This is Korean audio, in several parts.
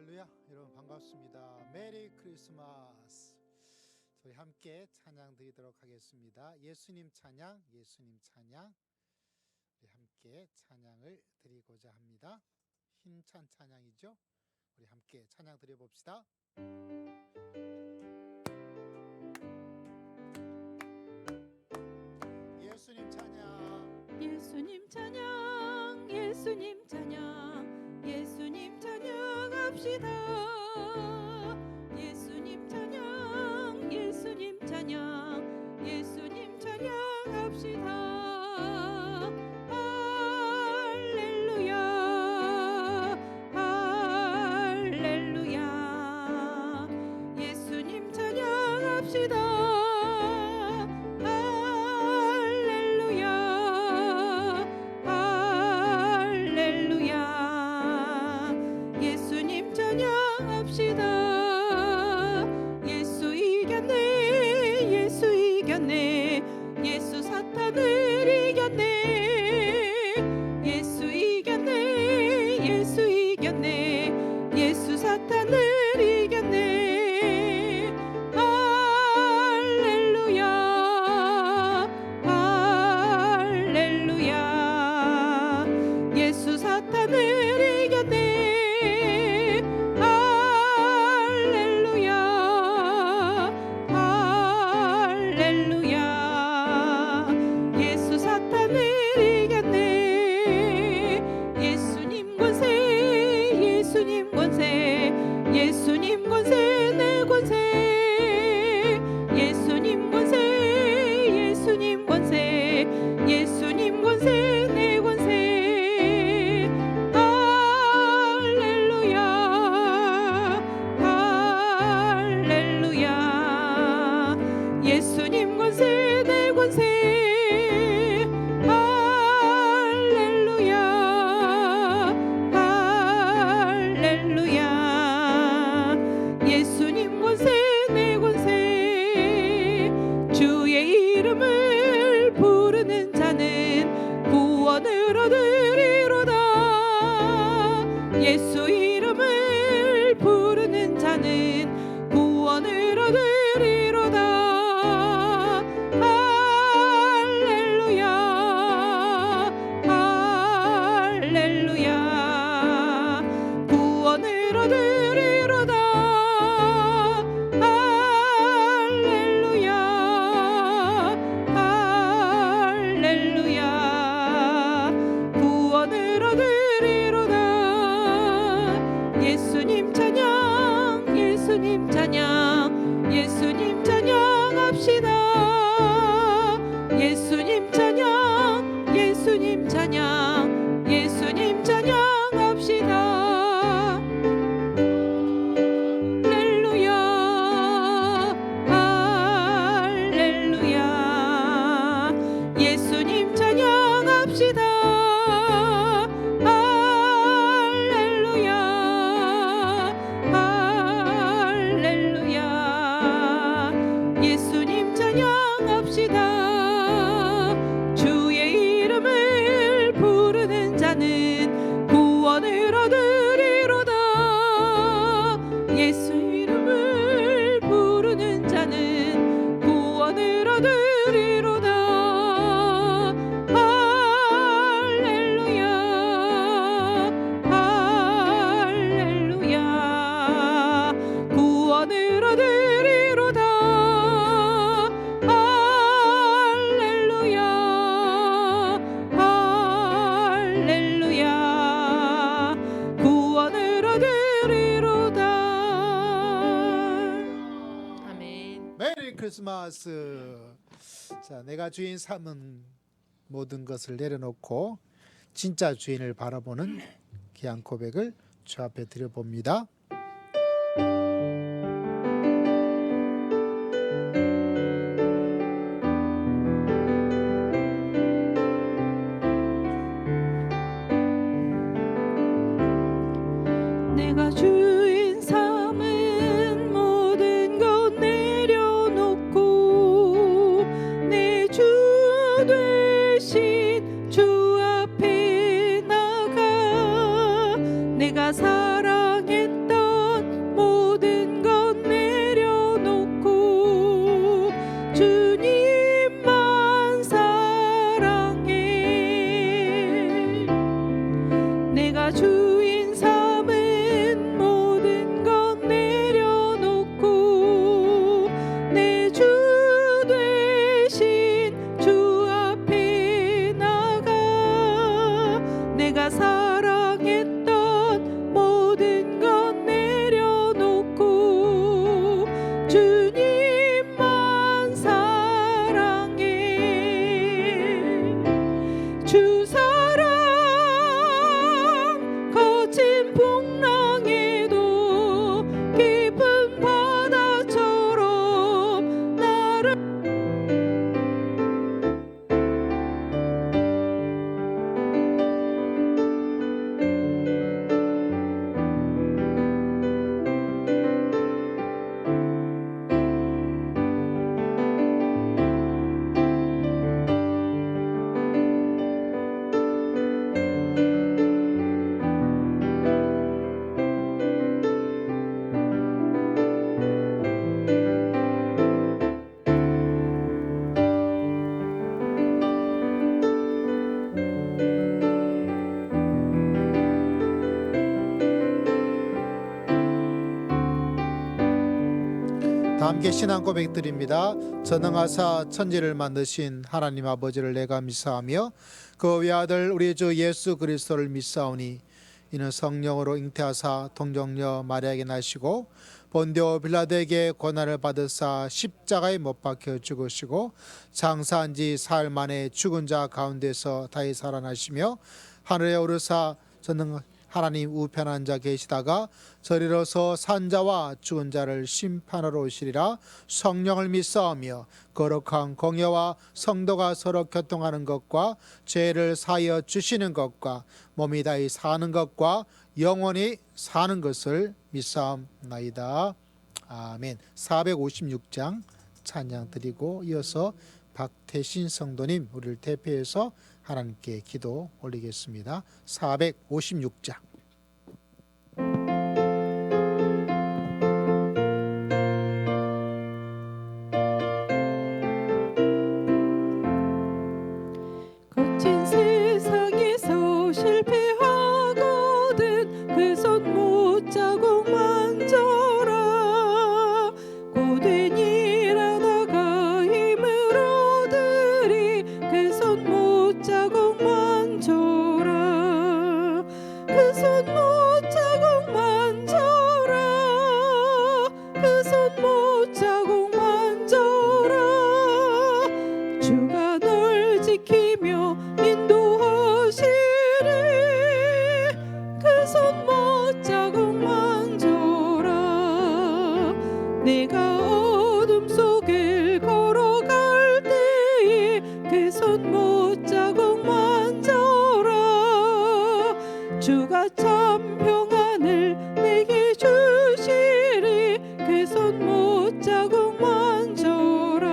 할렐루야. 여러분 반갑습니다. 메리 크리스마스. 저희 함께 찬양 드리도록 하겠습니다. 예수님 찬양, 예수님 찬양. 우리 함께 찬양을 드리고자 합니다. 힘찬 찬양이죠. 우리 함께 찬양 드려봅시다. 예수님 찬양, 예수님 찬양, 예수님 찬양, 예수님 찬양합시다. 예수님 찬양, 예수님 찬양, 예수님 찬양합시다. 할렐루야, 할렐루야. 예수님 찬양합시다. 예수 이겼네, 예수 이겼네, 예수 사탄을 이겼네. 예수 이겼네, 예수 이겼네, 예수 사탄을 이겼네. 할렐루야, 할렐루야. 예수 사탄을 이겼네. 예수님 권세 내 권세, 예수님 권세, 예수님 권세, 예수님 권세 내 권세. 할렐루야, 할렐루야. 예수님 권세 내 권세. 할렐루야, 할렐루야. 예수님 권세 내 권세. 주의 이름을 부르는 자는 구원을 얻으리로다. 예수 이름을 부르는 자는 구원을 얻으리로다. 할렐루야, 할렐루야. 구원을 얻으리로다. 예수님 찬양, 예수님 찬양, 예수님 찬양합시다. 예수님 찬양, 예수님 찬양, 예수님 찬양합시다. 할렐루야, 할렐루야. 예수님 찬양합시다. 예수님 찬양합시다. 주의 이름을 부르는 자는 구원을 얻으리로다. 예수 이름을 부르는 자는 구원을 얻으리로다. 할렐루야, 할렐루야. 구원을 얻으리로다. 메리 크리스마스. 자, 내가 주인 삼은 모든 것을 내려놓고 진짜 주인을 바라보는 귀한 고백을 주 앞에 드려봅니다. 내가 주인 삼은 모든 것 내려놓고 내 주 되신 주 앞에 나가 내가 사랑했던 내가 사랑했던 모든 건 내려놓고 주님만 사랑해. 주 사랑 거친 풍랑에도 깊은 바다처럼 나를 다 함께 신앙 고백드립니다. 전능하사 천지를 만드신 하나님 아버지를 내가 믿사하며 그 외아들 우리 주 예수 그리스도를 믿사오니 이는 성령으로 잉태하사 동정녀 마리아에게 나시고 본디오 빌라도에게 고난을 받으사 십자가에 못 박혀 죽으시고 장사한 지 사흘 만에 죽은 자 가운데서 다시 살아나시며 하늘에 오르사 전능 하나님 우편 앉아 계시다가 저리로서 산자와 죽은 자를 심판하러 오시리라. 성령을 믿사오며 거룩한 공예와 성도가 서로 교통하는 것과 죄를 사하여 주시는 것과 몸이 다히 사는 것과 영원히 사는 것을 믿사옵나이다. 아멘. 456장 찬양 드리고 이어서 박태신 성도님 우리를 대표해서 하나님께 기도 올리겠습니다. 456장. 거친 세상에서 실패하거든 그 손 못자국 만져라. 고된 일하다가 힘을 얻으리 그 손 못자국 만져라. 그 손 못자국 만져라. 그 손 못자국 만져라. 주가 널 지키며 인도하시리. 그 손 못자국 만져라. 내가 어둠 속을 걸어갈 때에 그 손 못자국 만져라. 주가 참 평안을 내게 주시리. 그 손 못자국 만져라.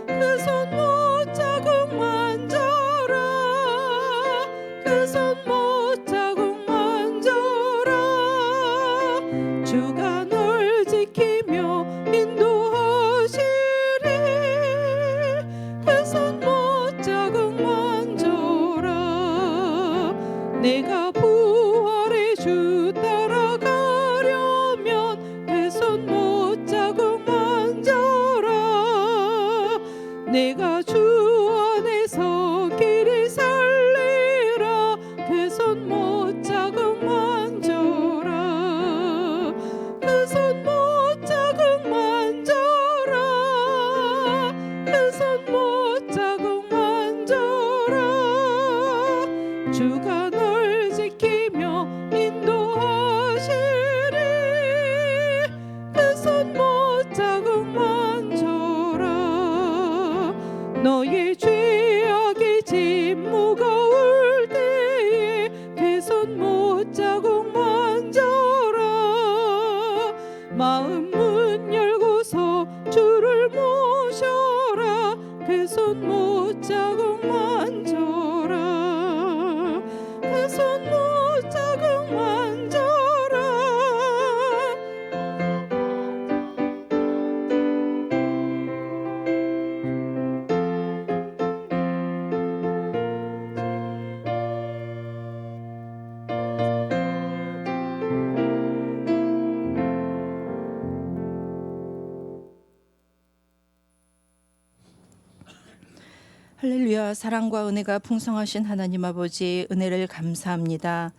그 손 못자국 만져라. 그 손 못자국 만져라. 주가 널 지키며 인도하시리. 그 손 못자국 만져라. 내가 부활의 주 따라가려면 그 손 못자국 만져라. 내가 주 안에서 길이 살리라. 그 손 못자국 만져라. 그 손 못자국 만져라. 그 손 못자국 만져라. 주가 널 지키며 인도하시리. 그 손 못자국 만져라. 너의 죄악의 짐 무거울 때에 그 손 못자국 만져라. 마음 문 열고서 주를 모셔라. 그 손 못자국 만져라. 할렐루야. 사랑과 은혜가 풍성하신 하나님 아버지, 은혜를 감사합니다.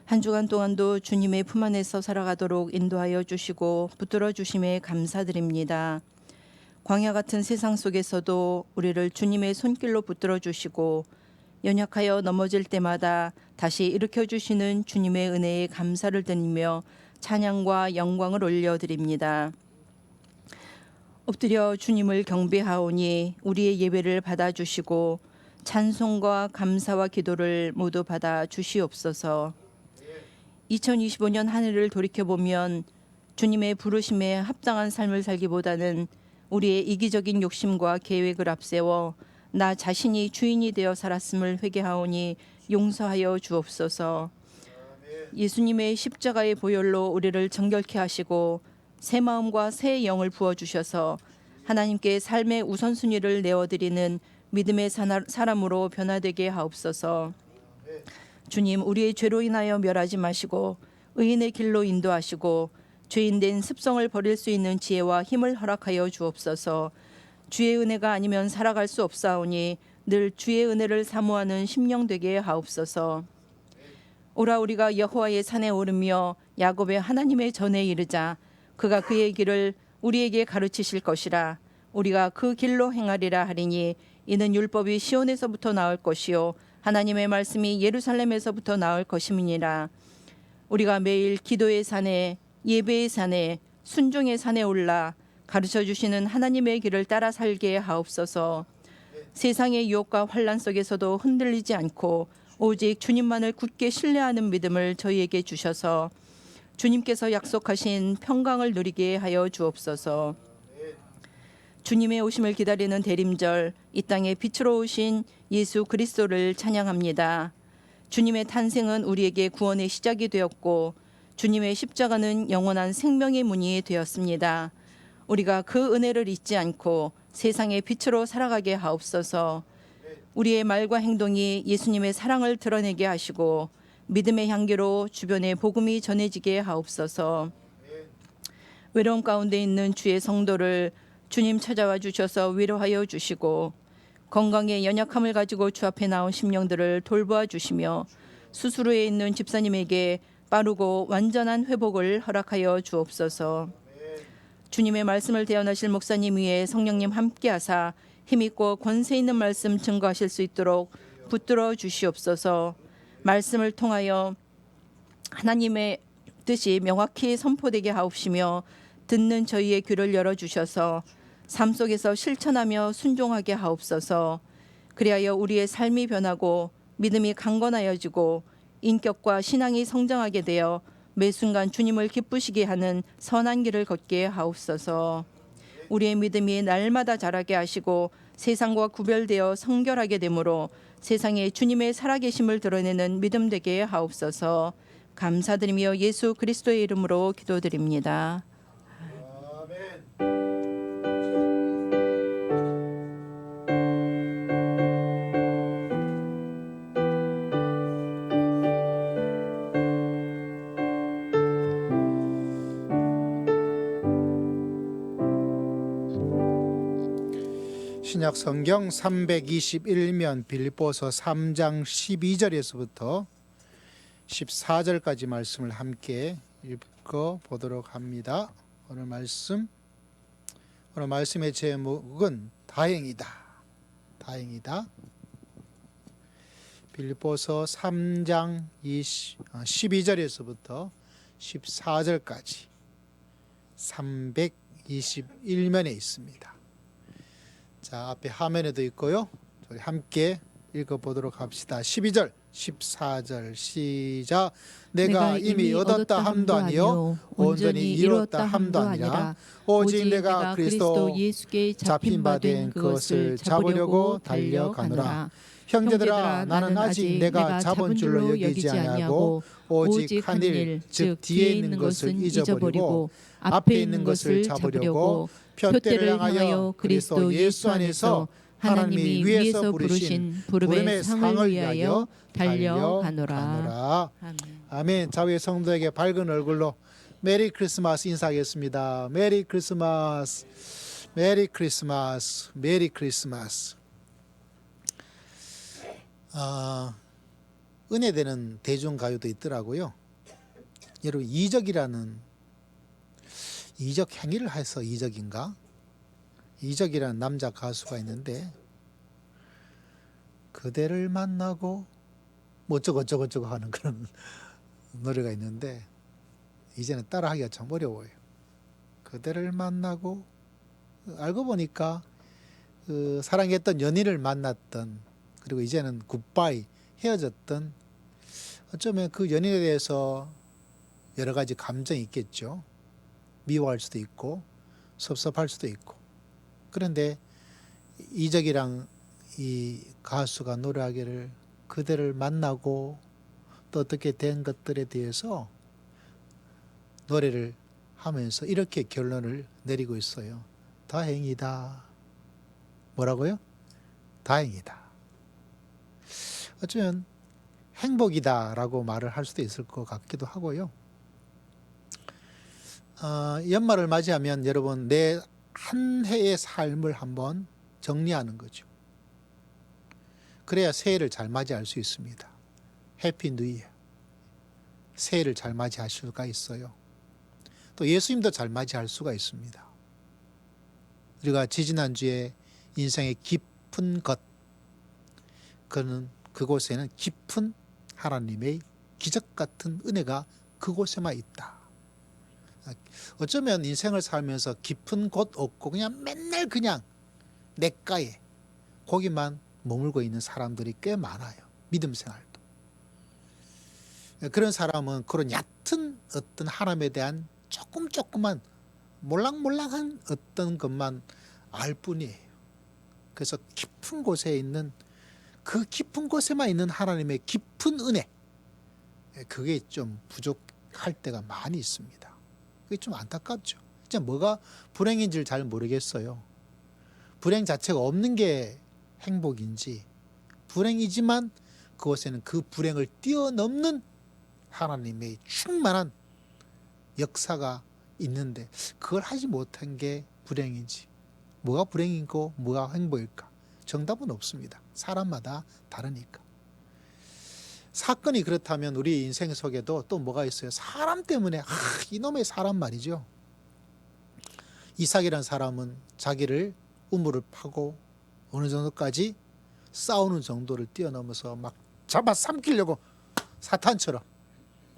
한 주간 동안도 주님의 품 안에서 살아가도록 인도하여 주시고 붙들어 주심에 감사드립니다. 광야 같은 세상 속에서도 우리를 주님의 손길로 붙들어 주시고 연약하여 넘어질 때마다 다시 일으켜 주시는 주님의 은혜에 감사를 드리며 찬양과 영광을 올려드립니다. 엎드려 주님을 경배하오니 우리의 예배를 받아주시고 찬송과 감사와 기도를 모두 받아 주시옵소서. 2025년 한 해를 돌이켜보면 주님의 부르심에 합당한 삶을 살기보다는 우리의 이기적인 욕심과 계획을 앞세워 나 자신이 주인이 되어 살았음을 회개하오니 용서하여 주옵소서. 예수님의 십자가의 보혈로 우리를 정결케 하시고 새 마음과 새 영을 부어주셔서 하나님께 삶의 우선순위를 내어드리는 믿음의 사람으로 변화되게 하옵소서. 주님, 우리의 죄로 인하여 멸하지 마시고 의인의 길로 인도하시고 죄인된 습성을 버릴 수 있는 지혜와 힘을 허락하여 주옵소서. 주의 은혜가 아니면 살아갈 수 없사오니 늘 주의 은혜를 사모하는 심령 되게 하옵소서. 오라 우리가 여호와의 산에 오르며 야곱의 하나님의 전에 이르자. 그가 그의 길을 우리에게 가르치실 것이라. 우리가 그 길로 행하리라 하리니 이는 율법이 시온에서부터 나올 것이요 하나님의 말씀이 예루살렘에서부터 나올 것임이니라. 우리가 매일 기도의 산에 예배의 산에 순종의 산에 올라 가르쳐 주시는 하나님의 길을 따라 살게 하옵소서. 세상의 유혹과 환난 속에서도 흔들리지 않고 오직 주님만을 굳게 신뢰하는 믿음을 저희에게 주셔서 주님께서 약속하신 평강을 누리게 하여 주옵소서. 주님의 오심을 기다리는 대림절, 이 땅에 빛으로 오신 예수 그리스도를 찬양합니다. 주님의 탄생은 우리에게 구원의 시작이 되었고 주님의 십자가는 영원한 생명의 문이 되었습니다. 우리가 그 은혜를 잊지 않고 세상의 빛으로 살아가게 하옵소서. 우리의 말과 행동이 예수님의 사랑을 드러내게 하시고 믿음의 향기로 주변에 복음이 전해지게 하옵소서. 외로움 가운데 있는 주의 성도를 주님 찾아와 주셔서 위로하여 주시고 건강에 연약함을 가지고 주 앞에 나온 심령들을 돌보아 주시며 수술후에 있는 집사님에게 빠르고 완전한 회복을 허락하여 주옵소서. 주님의 말씀을 대언하실 목사님 위에 성령님 함께하사 힘있고 권세 있는 말씀 증거하실 수 있도록 붙들어 주시옵소서. 말씀을 통하여 하나님의 뜻이 명확히 선포되게 하옵시며 듣는 저희의 귀를 열어주셔서 삶 속에서 실천하며 순종하게 하옵소서. 그리하여 우리의 삶이 변하고 믿음이 강건하여지고 인격과 신앙이 성장하게 되어 매 순간 주님을 기쁘시게 하는 선한 길을 걷게 하옵소서. 우리의 믿음이 날마다 자라게 하시고 세상과 구별되어 성결하게 되므로 세상에 주님의 살아계심을 드러내는 믿음 되게 하옵소서. 감사드리며 예수 그리스도의 이름으로 기도드립니다. 신약 성경 321면 빌립보서 3장 12절에서부터 14절까지 말씀을 함께 읽어 보도록 합니다. 오늘 말씀의 제목은 다행이다. 다행이다. 빌립보서 3장 12절에서부터 14절까지 321면에 있습니다. 자, 앞에 화면에도 있고요. 우리 함께 읽어보도록 합시다. 12절, 14절 시작. 내가 이미 얻었다 함도 아니요 온전히 이루었다 함도 아니라 오직 내가 그리스도 예수께 잡힌 바 된 그것을 잡으려고 달려가노라. 형제들아, 나는 아직 내가 잡은 줄로 여기지 아니하고 오직 한 일, 즉 뒤에 있는 것을 잊어버리고 앞에 있는 것을 잡으려고 표대를 향하여 그리스도 예수 안에서 하나님이 위에서 부르신 부름의 상을 위하여 달려가노라. 아멘. 자우의 성도에게 밝은 얼굴로 메리 크리스마스 인사하겠습니다. 메리 크리스마스, 메리 크리스마스, 메리 크리스마스. 은혜되는 대중가요도 있더라고요. 여러분, 이적이라는 이적 행위를 해서 이적인가? 이적이라는 남자 가수가 있는데 그대를 만나고 뭐 어쩌고 하는 그런 노래가 있는데 이제는 따라하기가 참 어려워요. 그대를 만나고 알고 보니까 그 사랑했던 연인을 만났던, 그리고 이제는 굿바이 헤어졌던, 어쩌면 그 연인에 대해서 여러 가지 감정이 있겠죠. 미워할 수도 있고 섭섭할 수도 있고. 그런데 이적이랑 이 가수가 노래하기를 그대를 만나고 또 어떻게 된 것들에 대해서 노래를 하면서 이렇게 결론을 내리고 있어요. 다행이다. 뭐라고요? 다행이다. 어쩌면 행복이다라고 말을 할 수도 있을 것 같기도 하고요. 연말을 맞이하면 여러분, 내 한 해의 삶을 한번 정리하는 거죠. 그래야 새해를 잘 맞이할 수 있습니다. 해피 뉴 이어. 새해를 잘 맞이할 수가 있어요. 또 예수님도 잘 맞이할 수가 있습니다. 우리가 지지난주에 인생의 깊은 것, 그곳에는 깊은 하나님의 기적 같은 은혜가 그곳에만 있다. 어쩌면 인생을 살면서 깊은 곳 없고 그냥 맨날 그냥 냇가에 거기만 머물고 있는 사람들이 꽤 많아요. 믿음 생활도. 그런 사람은 그런 얕은 어떤 하나님에 대한 조금만 몰랑몰랑한 어떤 것만 알 뿐이에요. 그래서 깊은 곳에 있는, 그 깊은 곳에만 있는 하나님의 깊은 은혜, 그게 좀 부족할 때가 많이 있습니다. 그게 좀 안타깝죠. 진짜 뭐가 불행인지를 잘 모르겠어요. 불행 자체가 없는 게 행복인지, 불행이지만 그곳에는 그 불행을 뛰어넘는 하나님의 충만한 역사가 있는데 그걸 하지 못한 게 불행인지, 뭐가 불행이고 뭐가 행복일까? 정답은 없습니다. 사람마다 다르니까. 사건이 그렇다면 우리 인생 속에도 또 뭐가 있어요? 사람 때문에, 이놈의 사람 말이죠. 이삭이라는 사람은 자기를 우물을 파고 어느 정도까지 싸우는 정도를 뛰어넘어서 막 잡아 삼키려고 사탄처럼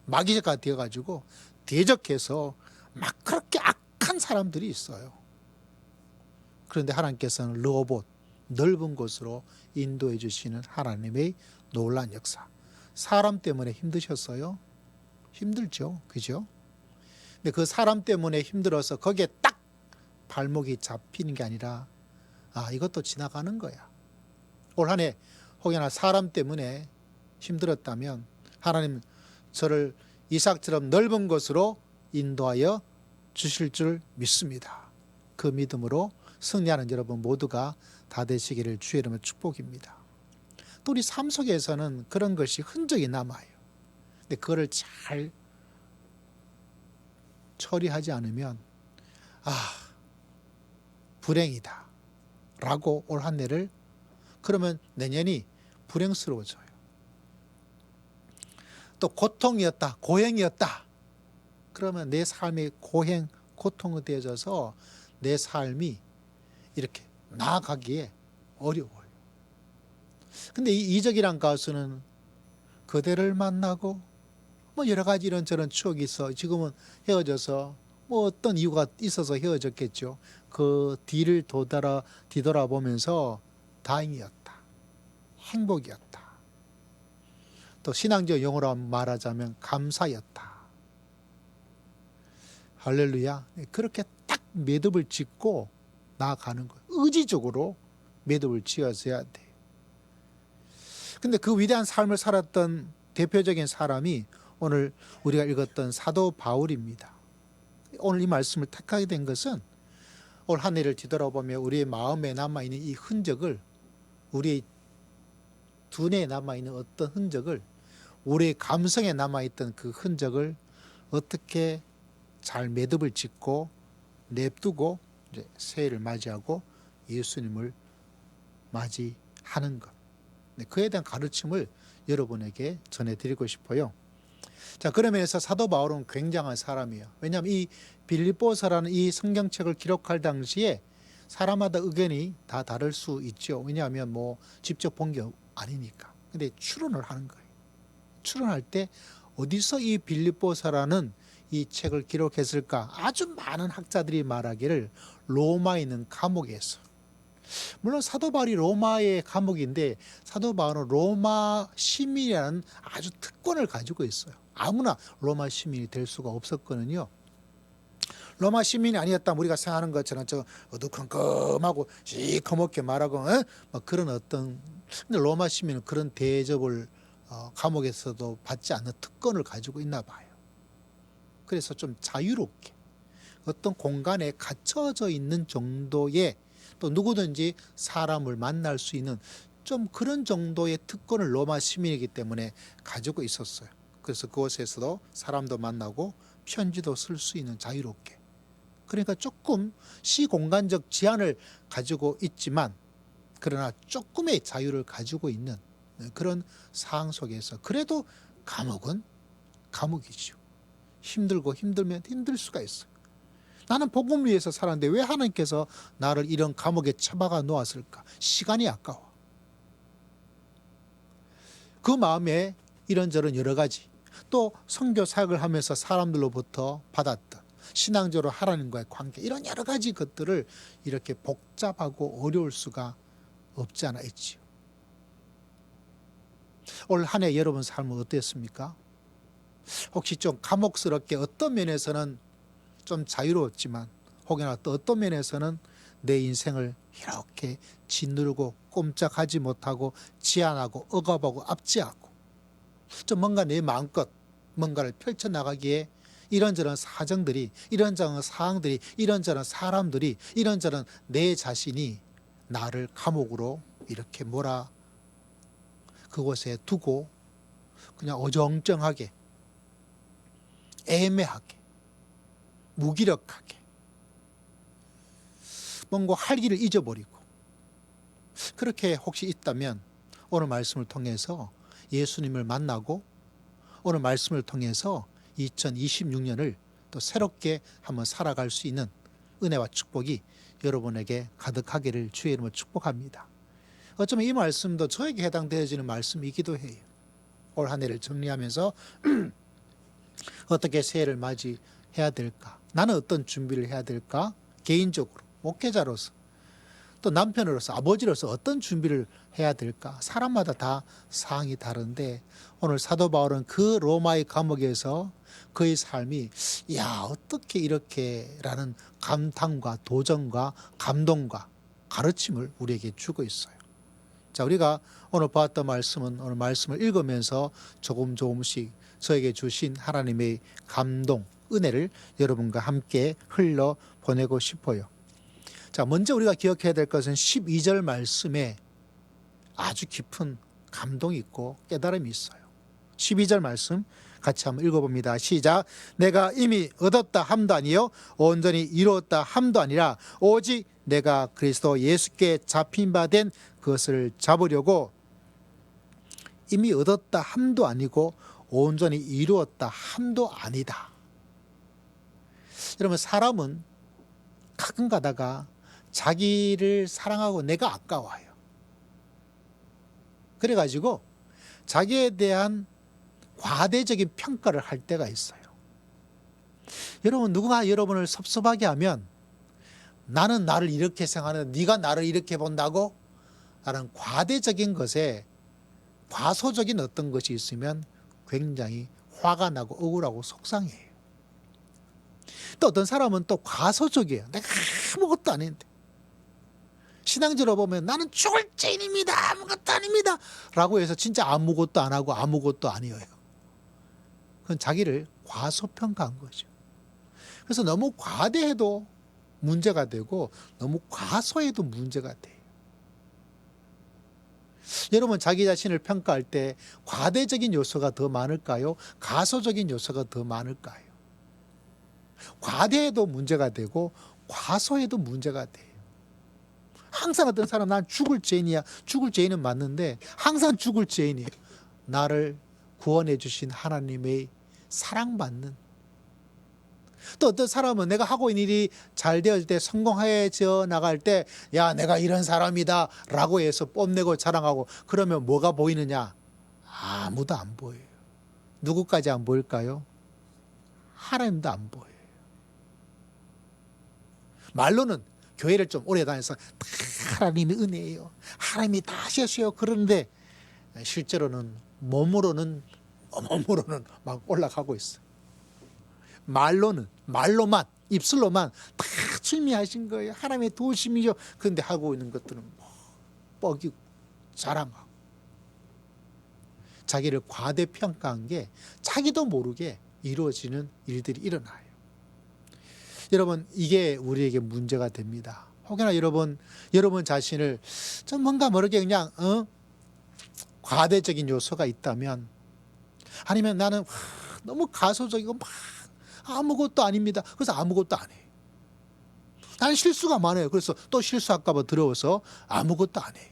마귀가 되어가지고 대적해서 막 그렇게 악한 사람들이 있어요. 그런데 하나님께서는 르호봇, 넓은 곳으로 인도해 주시는 하나님의 놀라운 역사. 사람 때문에 힘드셨어요? 힘들죠. 그죠? 근데 그 사람 때문에 힘들어서 거기에 딱 발목이 잡히는 게 아니라, 이것도 지나가는 거야. 올 한 해 혹여나 사람 때문에 힘들었다면 하나님 저를 이삭처럼 넓은 곳으로 인도하여 주실 줄 믿습니다. 그 믿음으로 승리하는 여러분 모두가 다 되시기를 주의 이름으로 축복입니다. 또 우리 삶 속에서는 그런 것이 흔적이 남아요. 근데 그거를 잘 처리하지 않으면 불행이다 라고 올 한 해를, 그러면 내년이 불행스러워져요. 또 고통이었다, 고행이었다, 그러면 내 삶이 고행, 고통이 되어져서 내 삶이 이렇게 나아가기에 어려워요. 근데 이 이적이란 가수는 그대를 만나고 뭐 여러 가지 이런저런 추억이 있어, 지금은 헤어져서 뭐 어떤 이유가 있어서 헤어졌겠죠. 그 뒤를 뒤돌아보면서 다행이었다, 행복이었다, 또 신앙적 용어로 말하자면 감사였다. 할렐루야. 그렇게 딱 매듭을 짓고 나아가는 거예요. 의지적으로 매듭을 지어줘야 돼요. 근데 그 위대한 삶을 살았던 대표적인 사람이 오늘 우리가 읽었던 사도 바울입니다. 오늘 이 말씀을 택하게 된 것은 올 한 해를 뒤돌아보며 우리의 마음에 남아있는 이 흔적을, 우리의 두뇌에 남아있는 어떤 흔적을, 우리의 감성에 남아있던 그 흔적을 어떻게 잘 매듭을 짓고 냅두고 이제 새해를 맞이하고 예수님을 맞이하는 것. 네, 그에 대한 가르침을 여러분에게 전해드리고 싶어요. 자, 그러면서 사도 바울은 굉장한 사람이에요. 왜냐하면 이 빌립보서라는 이 성경책을 기록할 당시에 사람마다 의견이 다 다를 수 있죠. 왜냐하면 뭐 직접 본 게 아니니까. 근데 추론을 하는 거예요. 추론할 때 어디서 이 빌립보서라는 이 책을 기록했을까? 아주 많은 학자들이 말하기를 로마에 있는 감옥에서. 물론 사도 바울이 로마의 감옥인데 사도 바울은 로마 시민이라는 아주 특권을 가지고 있어요. 아무나 로마 시민이 될 수가 없었거든요. 로마 시민이 아니었다면 우리가 생각하는 것처럼 저 어두컴컴하고 시커멓게 말하고 막 그런 어떤, 근데 로마 시민은 그런 대접을 감옥에서도 받지 않는 특권을 가지고 있나 봐요. 그래서 좀 자유롭게 어떤 공간에 갇혀져 있는 정도의, 또 누구든지 사람을 만날 수 있는 좀 그런 정도의 특권을 로마 시민이기 때문에 가지고 있었어요. 그래서 그곳에서도 사람도 만나고 편지도 쓸 수 있는, 자유롭게. 그러니까 조금 시공간적 제한을 가지고 있지만 그러나 조금의 자유를 가지고 있는 그런 상황 속에서 그래도 감옥은 감옥이죠. 힘들고 힘들면 힘들 수가 있어요. 나는 복음을 위해서 살았는데 왜 하나님께서 나를 이런 감옥에 처박아 놓았을까? 시간이 아까워. 그 마음에 이런저런 여러 가지, 또 선교 사역을 하면서 사람들로부터 받았던 신앙적으로 하나님과의 관계, 이런 여러 가지 것들을 이렇게 복잡하고 어려울 수가 없지 않아 있지요. 올 한 해 여러분 삶은 어땠습니까? 혹시 좀 감옥스럽게, 어떤 면에서는 좀 자유로웠지만 혹여나 또 어떤 면에서는 내 인생을 이렇게 짓누르고 꼼짝하지 못하고 제한하고 억압하고 압제하고 좀 뭔가 내 마음껏 뭔가를 펼쳐나가기에 이런저런 사정들이, 이런저런 상황들이, 이런저런 사람들이, 이런저런 내 자신이 나를 감옥으로 이렇게 몰아 그곳에 두고 그냥 어정쩡하게, 애매하게, 무기력하게 뭔가 할 일을 잊어버리고, 그렇게 혹시 있다면 오늘 말씀을 통해서 예수님을 만나고 오늘 말씀을 통해서 2026년을 또 새롭게 한번 살아갈 수 있는 은혜와 축복이 여러분에게 가득하기를 주의 이름으로 축복합니다. 어쩌면 이 말씀도 저에게 해당되어지는 말씀이기도 해요. 올 한 해를 정리하면서 어떻게 새해를 맞이해야 될까? 나는 어떤 준비를 해야 될까? 개인적으로, 목회자로서, 또 남편으로서, 아버지로서 어떤 준비를 해야 될까? 사람마다 다 상황이 다른데 오늘 사도 바울은 그 로마의 감옥에서 그의 삶이 야 어떻게 이렇게라는 감탄과 도전과 감동과 가르침을 우리에게 주고 있어요. 자, 우리가 오늘 봤던 말씀은 오늘 말씀을 읽으면서 조금씩 저에게 주신 하나님의 감동, 은혜를 여러분과 함께 흘러 보내고 싶어요. 자, 먼저 우리가 기억해야 될 것은 12절 말씀에 아주 깊은 감동이 있고 깨달음이 있어요. 12절 말씀 같이 한번 읽어봅니다. 시작. 내가 이미 얻었다 함도 아니요 온전히 이루었다 함도 아니라 오직 내가 그리스도 예수께 잡힌 바 된 그것을 잡으려고. 이미 얻었다 함도 아니고 온전히 이루었다 함도 아니다. 여러분, 사람은 가끔 가다가 자기를 사랑하고 내가 아까워요. 그래가지고 자기에 대한 과대적인 평가를 할 때가 있어요. 여러분, 누군가 여러분을 섭섭하게 하면 나는 나를 이렇게 생각하는데 네가 나를 이렇게 본다고? 라는 과대적인 것에 과소적인 어떤 것이 있으면 굉장히 화가 나고 억울하고 속상해요. 또 어떤 사람은 또 과소적이에요. 내가 아무것도 아닌데. 신앙적으로 보면 나는 죽을 죄인입니다. 아무것도 아닙니다. 라고 해서 진짜 아무것도 안 하고 아무것도 아니에요. 그건 자기를 과소평가한 거죠. 그래서 너무 과대해도 문제가 되고 너무 과소해도 문제가 돼요. 여러분, 자기 자신을 평가할 때 과대적인 요소가 더 많을까요? 가소적인 요소가 더 많을까요? 과대해도 문제가 되고 과소해도 문제가 돼요. 항상 어떤 사람 난 죽을 죄인이야. 죽을 죄인은 맞는데 항상 죽을 죄인이에요. 나를 구원해 주신 하나님의 사랑받는. 또 어떤 사람은 내가 하고 있는 일이 잘 되을 때, 성공해져 나갈 때, 야, 내가 이런 사람이다 라고 해서 뽐내고 자랑하고, 그러면 뭐가 보이느냐? 아무도 안 보여요. 누구까지 안 보일까요? 하나님도 안 보여요. 말로는 교회를 좀 오래 다녀서 하나님의 은혜예요, 하나님이 다 하셨어요, 그런데 실제로는 몸으로는 막 올라가고 있어. 말로만, 입술로만 다 주님이 하신 거예요, 하나님의 도우심이죠. 그런데 하고 있는 것들은 뻐기고 자랑하고 자기를 과대평가한 게 자기도 모르게 이루어지는 일들이 일어나요. 여러분, 이게 우리에게 문제가 됩니다. 혹여나 여러분 자신을 좀 뭔가 모르게 그냥 과대적인 요소가 있다면, 아니면 나는 너무 가소적이고 막 아무것도 아닙니다, 그래서 아무것도 안 해요. 나는 실수가 많아요, 그래서 또 실수할까 봐 두려워서 아무것도 안 해요.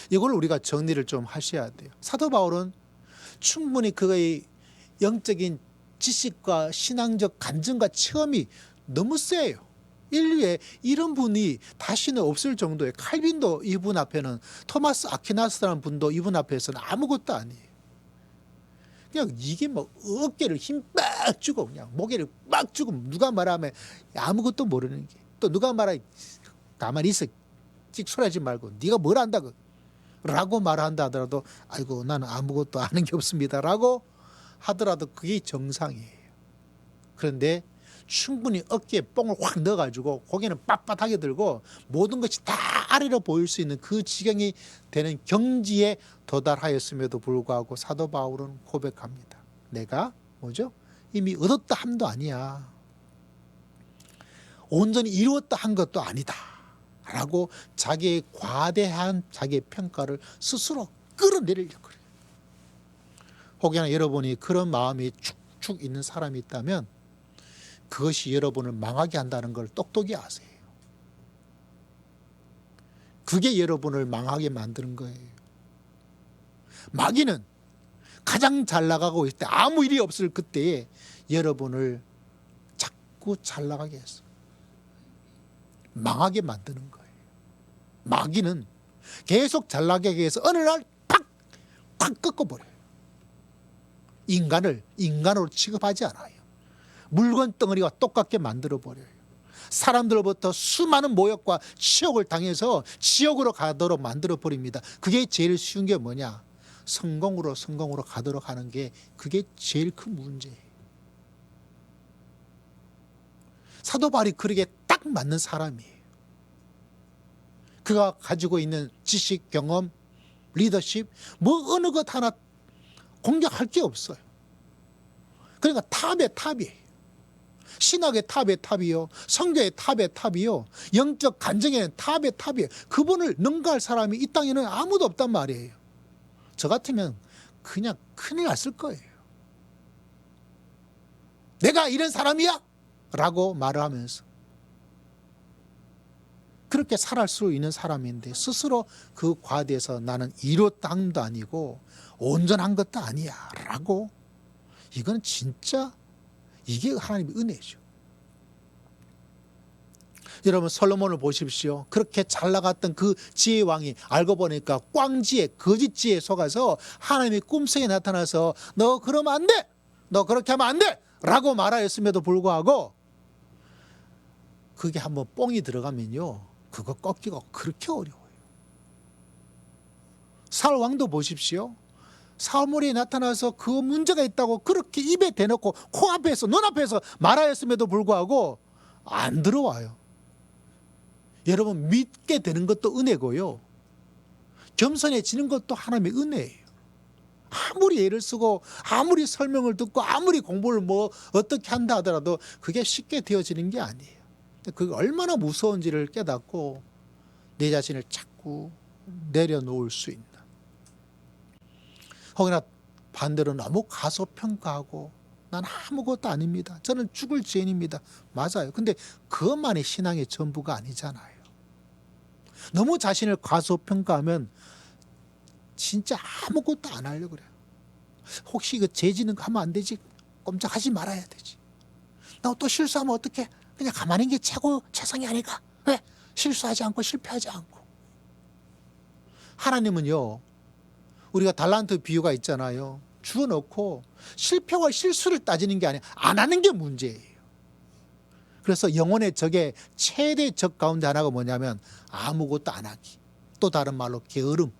이걸 우리가 정리를 좀 하셔야 돼요. 사도 바울은 충분히 그의 영적인 지식과 신앙적 간증과 체험이 너무 세요. 인류에 이런 분이 다시는 없을 정도의, 칼빈도 이분 앞에는, 토마스 아퀴나스라는 분도 이분 앞에서는 아무것도 아니에요. 그냥 이게 뭐 어깨를 힘 빡 주고 그냥 모개를 빡 주고 누가 말하면 아무것도 모르는 게, 또 누가 말하면 가만히 있어, 찍소리하지 말고 네가 뭘 안다고 라고 말한다 하더라도 아이고 나는 아무것도 아는 게 없습니다 라고 하더라도 그게 정상이에요. 그런데 충분히 어깨에 뽕을 확 넣어가지고 고개는 빳빳하게 들고 모든 것이 다 아래로 보일 수 있는 그 지경이 되는 경지에 도달하였음에도 불구하고 사도 바울은 고백합니다. 내가 뭐죠? 이미 얻었다 함도 아니야, 온전히 이루었다 한 것도 아니다 라고 자기의 과대한 자기의 평가를 스스로 끌어내리려고 그래요. 혹여나 여러분이 그런 마음이 축축 있는 사람이 있다면 그것이 여러분을 망하게 한다는 걸 똑똑히 아세요. 그게 여러분을 망하게 만드는 거예요. 마귀는 가장 잘 나가고 있을 때, 아무 일이 없을 그때에 여러분을 자꾸 잘 나가게 해서 망하게 만드는 거예요. 마귀는 계속 잘 나가게 해서 어느 날 팍 꺾어버려요. 인간을 인간으로 취급하지 않아요. 물건 덩어리와 똑같게 만들어버려요. 사람들로부터 수많은 모욕과 치욕을 당해서 지옥으로 가도록 만들어버립니다. 그게 제일 쉬운 게 뭐냐? 성공으로 가도록 하는 게, 그게 제일 큰 문제예요. 사도 바울이 그러게 딱 맞는 사람이에요. 그가 가지고 있는 지식, 경험, 리더십, 뭐 어느 것 하나 공격할 게 없어요. 그러니까 탑의 탑이에요. 신학의 탑의 탑이요, 성교의 탑의 탑이요, 영적 간증의 탑의 탑이에요. 그분을 능가할 사람이 이 땅에는 아무도 없단 말이에요. 저 같으면 그냥 큰일 났을 거예요. 내가 이런 사람이야? 라고 말을 하면서 그렇게 살아갈 수 있는 사람인데, 스스로 그 과대에서 나는 이뤘다 함도 아니고 온전한 것도 아니야 라고, 이건 진짜 이게 하나님의 은혜죠. 여러분, 솔로몬을 보십시오. 그렇게 잘 나갔던 그 지혜의 왕이 알고 보니까 꽝지혜, 거짓 지혜에 속아서 하나님의 꿈속에 나타나서 너 그러면 안 돼, 너 그렇게 하면 안 돼 라고 말하였음에도 불구하고 그게 한번 뽕이 들어가면요, 그거 꺾기가 그렇게 어려워요. 사울 왕도 보십시오. 사울이 나타나서 그 문제가 있다고 그렇게 입에 대놓고 코앞에서 눈앞에서 말하였음에도 불구하고 안 들어와요. 여러분, 믿게 되는 것도 은혜고요, 겸손해지는 것도 하나님의 은혜예요. 아무리 애를 쓰고 아무리 설명을 듣고 아무리 공부를 뭐 어떻게 한다 하더라도 그게 쉽게 되어지는 게 아니에요. 그게 얼마나 무서운지를 깨닫고 내 자신을 자꾸 내려놓을 수 있는, 혹여나 반대로 너무 가소평가하고 난 아무것도 아닙니다. 저는 죽을 죄인입니다. 맞아요. 근데 그것만이 신앙의 전부가 아니잖아요. 너무 자신을 과소평가하면 진짜 아무것도 안 하려고 그래요. 혹시 이거 죄 지는 거 하면 안 되지? 꼼짝하지 말아야 되지. 나 또 실수하면 어떡해? 그냥 가만히 있는 게 최상이 아닐까? 왜? 실수하지 않고 실패하지 않고. 하나님은요, 우리가 달란트 비유가 있잖아요. 주어놓고 실패와 실수를 따지는 게 아니라 안 하는 게 문제예요. 그래서 영혼의 적의 최대 적 가운데 하나가 뭐냐면 아무것도 안 하기. 또 다른 말로 게으름.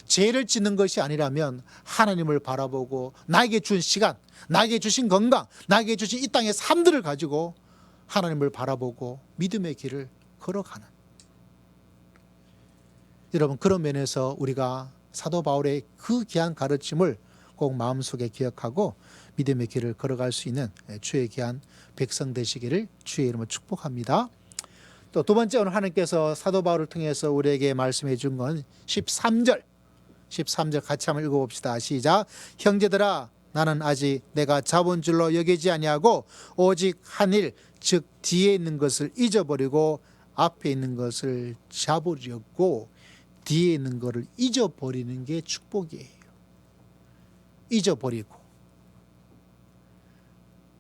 죄를 짓는 것이 아니라면 하나님을 바라보고 나에게 준 시간, 나에게 주신 건강, 나에게 주신 이 땅의 삶들을 가지고 하나님을 바라보고 믿음의 길을 걸어가는. 여러분, 그런 면에서 우리가 사도 바울의 그 귀한 가르침을 꼭 마음속에 기억하고 믿음의 길을 걸어갈 수 있는 주의 귀한 백성 되시기를 주의 이름으로 축복합니다. 또 두 번째, 오늘 하나님께서 사도 바울을 통해서 우리에게 말씀해 준 건 13절 같이 한번 읽어봅시다. 시작. 형제들아, 나는 아직 내가 잡은 줄로 여기지 아니하고 오직 한 일, 즉 뒤에 있는 것을 잊어버리고 앞에 있는 것을 잡으려고. 뒤에 있는 것을 잊어버리는 게 축복이에요. 잊어버리고.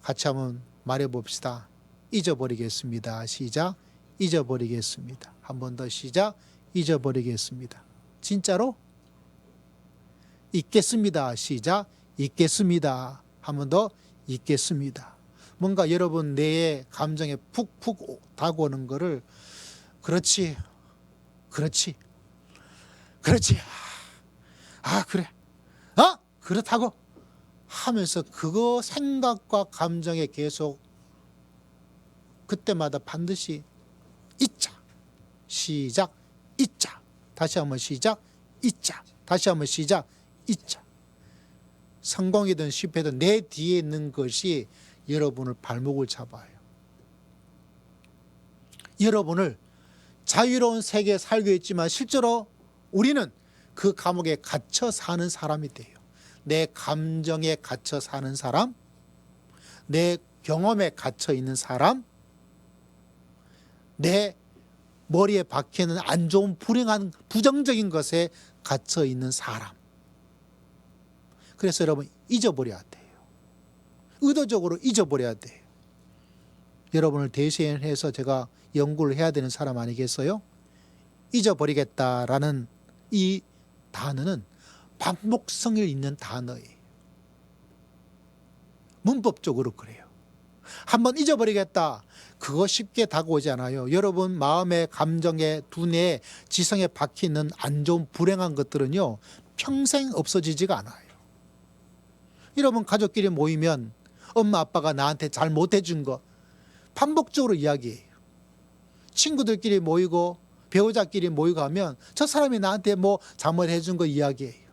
같이 한번 말해봅시다. 잊어버리겠습니다. 시작. 잊어버리겠습니다. 한 번 더 시작. 잊어버리겠습니다. 진짜로? 잊겠습니다. 시작. 잊겠습니다. 한 번 더 잊겠습니다. 뭔가 여러분 뇌에 감정에 푹푹 다가오는 거를 그렇지. 그래. 그렇다고 하면서 그거 생각과 감정에 계속 그때마다 반드시 잊자. 시작. 잊자. 다시 한번 시작. 잊자. 다시 한번 시작. 잊자. 성공이든 실패든 내 뒤에 있는 것이 여러분을 발목을 잡아요. 여러분을 자유로운 세계에 살고 있지만 실제로 우리는 그 감옥에 갇혀 사는 사람이 돼요. 내 감정에 갇혀 사는 사람, 내 경험에 갇혀 있는 사람, 내 머리에 박히는 안 좋은 불행한 부정적인 것에 갇혀 있는 사람. 그래서 여러분 잊어버려야 돼요. 의도적으로 잊어버려야 돼요. 여러분을 대신해서 제가 연구를 해야 되는 사람 아니겠어요? 잊어버리겠다라는 이 단어는 반복성이 있는 단어예요. 문법적으로 그래요. 한번 잊어버리겠다. 그거 쉽게 다가오지 않아요. 여러분 마음의 감정에 두뇌에 지성에 박히는 안 좋은 불행한 것들은요 평생 없어지지가 않아요. 여러분 가족끼리 모이면 엄마 아빠가 나한테 잘 못해준 거 반복적으로 이야기해요. 친구들끼리 모이고 배우자끼리 모이고 하면 저 사람이 나한테 뭐 잘못해준 거 이야기해요.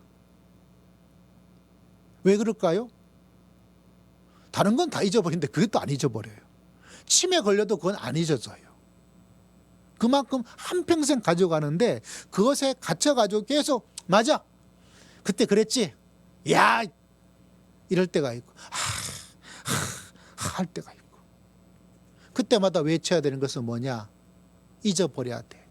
왜 그럴까요? 다른 건 다 잊어버리는데 그것도 안 잊어버려요. 치매 걸려도 그건 안 잊어져요. 그만큼 한평생 가져가는데 그것에 갇혀가지고 계속 맞아 그때 그랬지 야 이럴 때가 있고 할 때가 있고 그때마다 외쳐야 되는 것은 뭐냐? 잊어버려야 돼.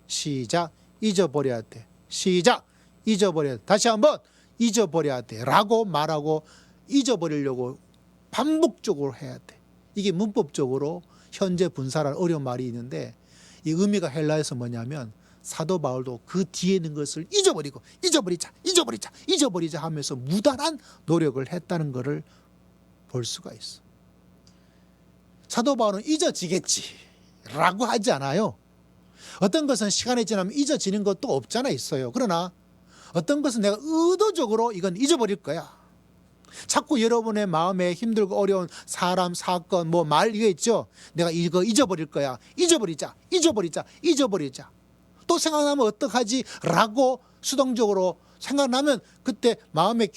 시작. 잊어버려야 돼. 시작. 잊어버려야 돼. 다시 한번 잊어버려야 돼 라고 말하고 잊어버리려고 반복적으로 해야 돼. 이게 문법적으로 현재 분사라는 어려운 말이 있는데 이 의미가 헬라에서 뭐냐면 사도 바울도 그 뒤에 있는 것을 잊어버리자 하면서 무단한 노력을 했다는 것을 볼 수가 있어. 사도 바울은 잊어지겠지 라고 하지 않아요. 어떤 것은 시간이 지나면 잊어지는 것도 없잖아 있어요. 그러나 어떤 것은 내가 의도적으로 이건 잊어버릴 거야. 자꾸 여러분의 마음에 힘들고 어려운 사람, 사건, 뭐 말 이거 있죠. 내가 이거 잊어버릴 거야. 잊어버리자. 또 생각나면 어떡하지? 라고 수동적으로 생각나면 그때 마음에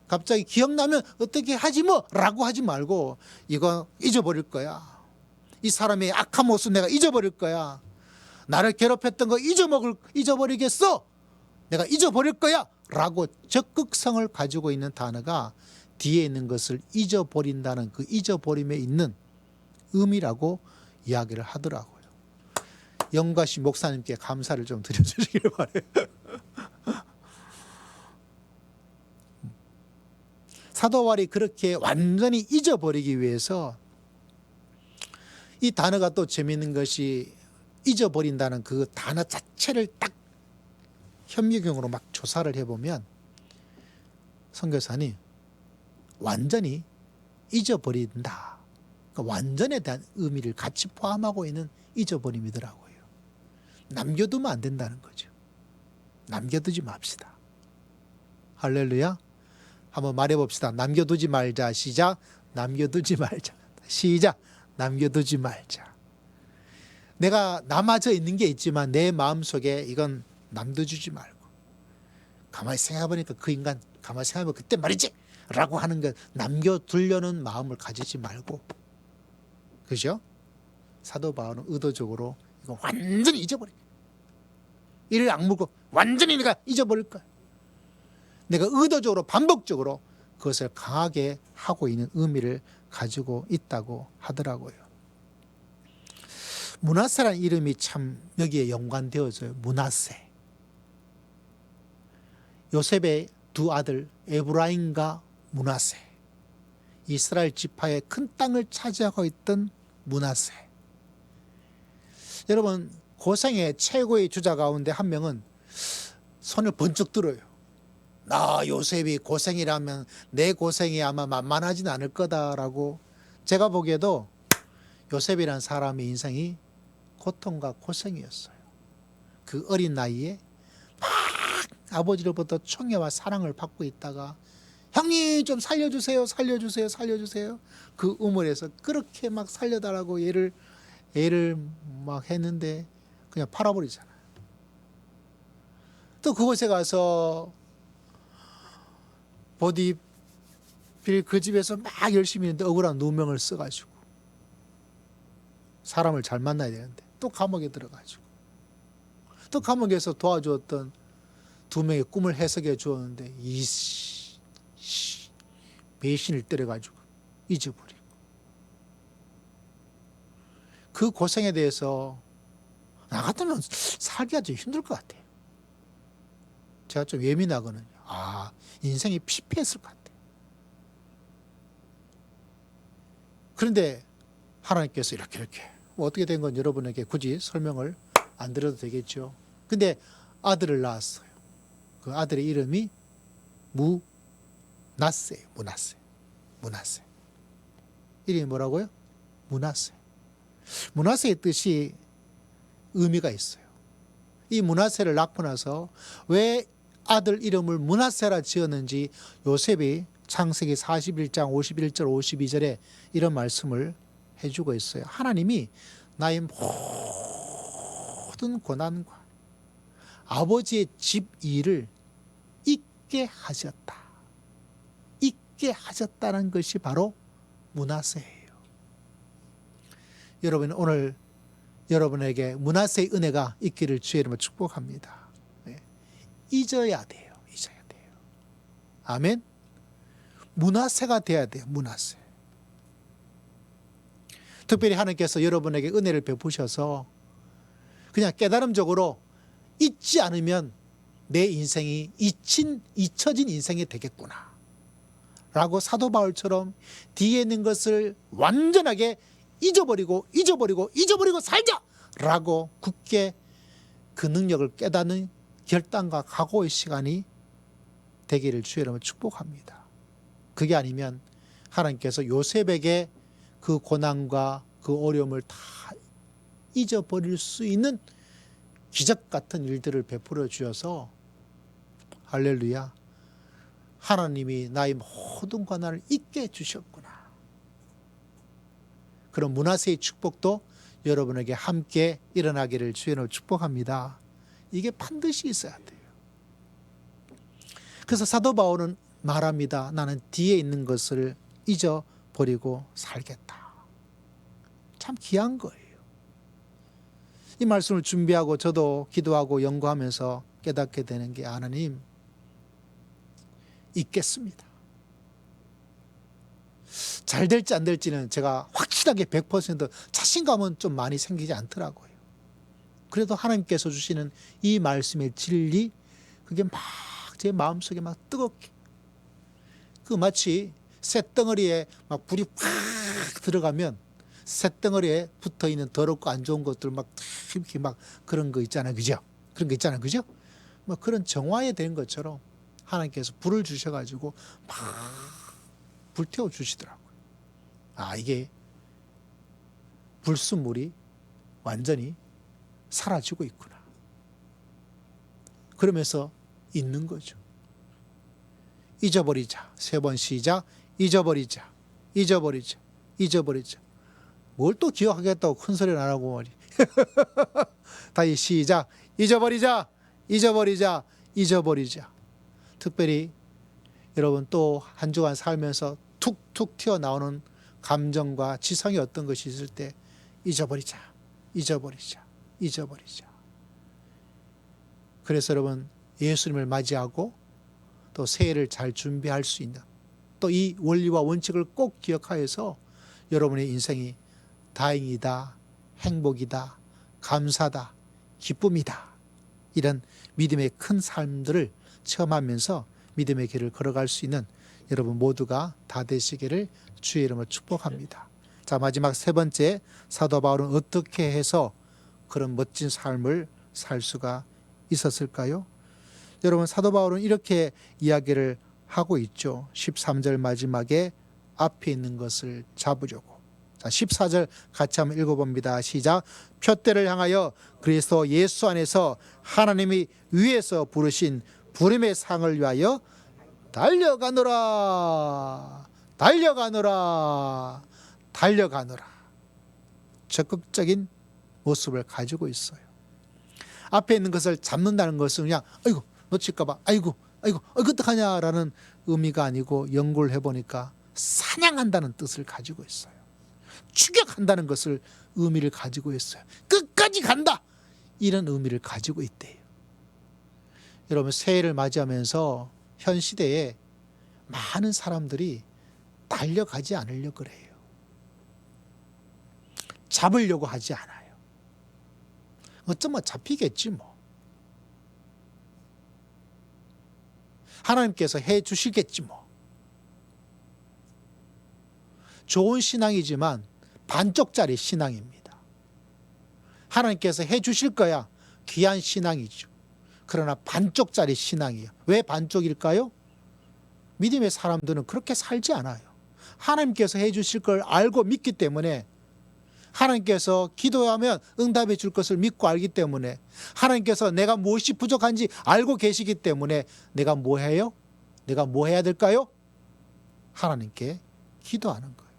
갑자기 기억나면 어떻게 하지 뭐 라고 하지 말고 이거 잊어버릴 거야. 이 사람의 악한 모습 내가 잊어버릴 거야. 나를 괴롭혔던 거 잊어버리겠어. 내가 잊어버릴 거야 라고 적극성을 가지고 있는 단어가 뒤에 있는 것을 잊어버린다는 그 잊어버림에 있는 의미라고 이야기를 하더라고요. 영가씨 목사님께 감사를 좀 드려주시길 바라요. 사도 바울이 그렇게 완전히 잊어버리기 위해서 이 단어가 또 재미있는 것이 잊어버린다는 그 단어 자체를 딱 현미경으로 막 조사를 해보면 선교사님 완전히 잊어버린다. 그러니까 완전에 대한 의미를 같이 포함하고 있는 잊어버림이더라고요. 남겨두면 안 된다는 거죠. 남겨두지 맙시다. 할렐루야. 한번 말해봅시다. 남겨두지 말자. 시작. 남겨두지 말자. 시작. 남겨두지 말자. 내가 남아져 있는 게 있지만 내 마음속에 이건 남겨두지 말고 가만히 생각해보니까 그 인간 가만히 생각해보면 그때 말이지 라고 하는 것 남겨두려는 마음을 가지지 말고, 그죠? 사도 바울은 의도적으로 이거 완전히 잊어버려. 이를 악물고 완전히 내가 잊어버릴 거야. 내가 의도적으로 반복적으로 그것을 강하게 하고 있는 의미를 가지고 있다고 하더라고요. 므낫세라는 이름이 참 여기에 연관되어져요. 므낫세. 요셉의 두 아들 에브라임과 므낫세. 이스라엘 지파의 큰 땅을 차지하고 있던 므낫세. 여러분 고생의 최고의 주자 가운데 한 명은 손을 번쩍 들어요. 나 요셉이 고생이라면 내 고생이 아마 만만하진 않을 거다라고. 제가 보기에도 요셉이라는 사람의 인생이 고통과 고생이었어요. 그 어린 나이에 막 아버지로부터 총애와 사랑을 받고 있다가 형님 좀 살려주세요 살려주세요 살려주세요 그 우물에서 그렇게 막 살려달라고 애를 막 했는데 그냥 팔아버리잖아요. 또 그곳에 가서 보디빌 그 집에서 막 열심히 했는데 억울한 누명을 써가지고 사람을 잘 만나야 되는데 또 감옥에 들어가지고 또 감옥에서 도와주었던 두 명의 꿈을 해석해 주었는데 배신을 때려가지고 잊어버리고 그 고생에 대해서 나 같으면 살기가 좀 힘들 것 같아요. 제가 좀 예민하거든요. 인생이 피폐했을 것 같아요. 그런데 하나님께서 이렇게 어떻게 된 건 여러분에게 굳이 설명을 안 드려도 되겠죠. 근데 아들을 낳았어요. 그 아들의 이름이 므낫세예요. 므낫세. 이름이 뭐라고요? 므낫세. 므낫세의 뜻이 의미가 있어요. 이 므낫세를 낳고 나서 왜 아들 이름을 므낫세라 지었는지 요셉이 창세기 41장 51절 52절에 이런 말씀을 해주고 있어요. 하나님이 나의 모든 고난과 아버지의 집 일을 잊게 하셨다. 잊게 하셨다는 것이 바로 므낫세예요. 여러분 오늘 여러분에게 므낫세의 은혜가 있기를 주의 이름으로 축복합니다. 잊어야 돼요. 아멘. 므낫세가 돼야 돼요. 므낫세. 특별히 하나님께서 여러분에게 은혜를 베푸셔서 그냥 깨달음적으로 잊지 않으면 내 인생이 잊혀진 인생이 되겠구나 라고 사도 바울처럼 뒤에 있는 것을 완전하게 잊어버리고 살자 라고 굳게 그 능력을 깨닫는 결단과 각오의 시간이 되기를 주의 이름으로 축복합니다. 그게 아니면 하나님께서 요셉에게 그 고난과 그 어려움을 다 잊어버릴 수 있는 기적 같은 일들을 베풀어 주셔서 할렐루야, 하나님이 나의 모든 고난을 잊게 해주셨구나. 그런 므낫세의 축복도 여러분에게 함께 일어나기를 주의 이름으로 축복합니다. 이게 반드시 있어야 돼요. 그래서 사도 바울은 말합니다. 나는 뒤에 있는 것을 잊어버리고 살겠다. 참 귀한 거예요. 이 말씀을 준비하고 저도 기도하고 연구하면서 깨닫게 되는 게, 하나님, 있겠습니다. 잘 될지 안 될지는 제가 확실하게 100% 자신감은 좀 많이 생기지 않더라고요. 그래도 하나님께서 주시는 이 말씀의 진리, 그게 막 제 마음속에 막 뜨겁게, 그 마치 쇳덩어리에 막 불이 팍 들어가면 쇳덩어리에 붙어있는 더럽고 안 좋은 것들 막 이렇게 막 그런 거 있잖아요. 그죠? 그런 거 있잖아요. 그죠? 뭐 그런 정화에 된 것처럼 하나님께서 불을 주셔가지고 막 불태워 주시더라고요. 아, 이게 불순물이 완전히 사라지고 있구나. 그러면서 있는 거죠. 잊어버리자. 3번 시작. 잊어버리자. 잊어버리자. 잊어버리자. 뭘 또 기억하겠다고 큰 소리는 안 하고 말이. 다시 시작. 잊어버리자. 잊어버리자. 잊어버리자. 특별히 여러분 또 한 주간 살면서 툭툭 튀어나오는 감정과 지성이 어떤 것이 있을 때 잊어버리자. 잊어버리자. 잊어버리자. 그래서 여러분 예수님을 맞이하고 또 새해를 잘 준비할 수 있는 또 이 원리와 원칙을 꼭 기억하여서 여러분의 인생이 다행이다, 행복이다, 감사다, 기쁨이다, 이런 믿음의 큰 삶들을 체험하면서 믿음의 길을 걸어갈 수 있는 여러분 모두가 다 되시기를 주의 이름으로 축복합니다. 자, 마지막 3번째, 사도 바울은 어떻게 해서 그런 멋진 삶을 살 수가 있었을까요? 여러분, 사도 바울은 이렇게 이야기를 하고 있죠. 13절 마지막에 앞에 있는 것을 잡으려고. 자, 14절 같이 한번 읽어봅니다. 시작. 표대를 향하여 그리스도 예수 안에서 하나님이 위에서 부르신 부름의 상을 위하여 달려가노라. 달려가노라. 달려가노라. 적극적인 모습을 가지고 있어요. 앞에 있는 것을 잡는다는 것은 그냥 아이고 놓칠까봐 아이고 어떡하냐라는 의미가 아니고 연구를 해보니까 사냥한다는 뜻을 가지고 있어요. 추격한다는 것을 의미를 가지고 있어요. 끝까지 간다, 이런 의미를 가지고 있대요. 여러분, 새해를 맞이하면서 현 시대에 많은 사람들이 달려가지 않으려고 그래요. 잡으려고 하지 않아요. 어쩌면 잡히겠지 뭐. 하나님께서 해 주시겠지 뭐. 좋은 신앙이지만 반쪽짜리 신앙입니다. 하나님께서 해 주실 거야. 귀한 신앙이죠. 그러나 반쪽짜리 신앙이에요. 왜 반쪽일까요? 믿음의 사람들은 그렇게 살지 않아요. 하나님께서 해 주실 걸 알고 믿기 때문에, 하나님께서 기도하면 응답해 줄 것을 믿고 알기 때문에, 하나님께서 내가 무엇이 부족한지 알고 계시기 때문에 내가 뭐 해요? 내가 뭐 해야 될까요? 하나님께 기도하는 거예요.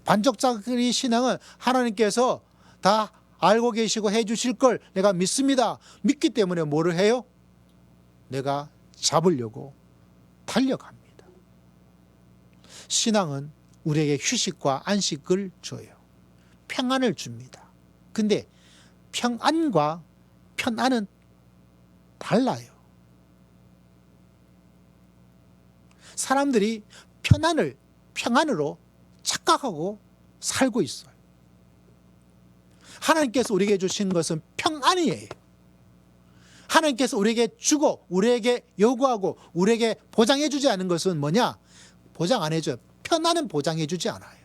반쪽짜리 신앙은 하나님께서 다 알고 계시고 해 주실 걸 내가 믿습니다. 믿기 때문에 뭐를 해요? 내가 잡으려고 달려갑니다. 신앙은 우리에게 휴식과 안식을 줘요. 평안을 줍니다. 근데 평안과 편안은 달라요. 사람들이 평안으로 착각하고 살고 있어요. 하나님께서 우리에게 주신 것은 평안이에요. 하나님께서 우리에게 주고 우리에게 요구하고 우리에게 보장해 주지 않은 것은 뭐냐? 보장 안 해줘요. 편안은 보장해 주지 않아요.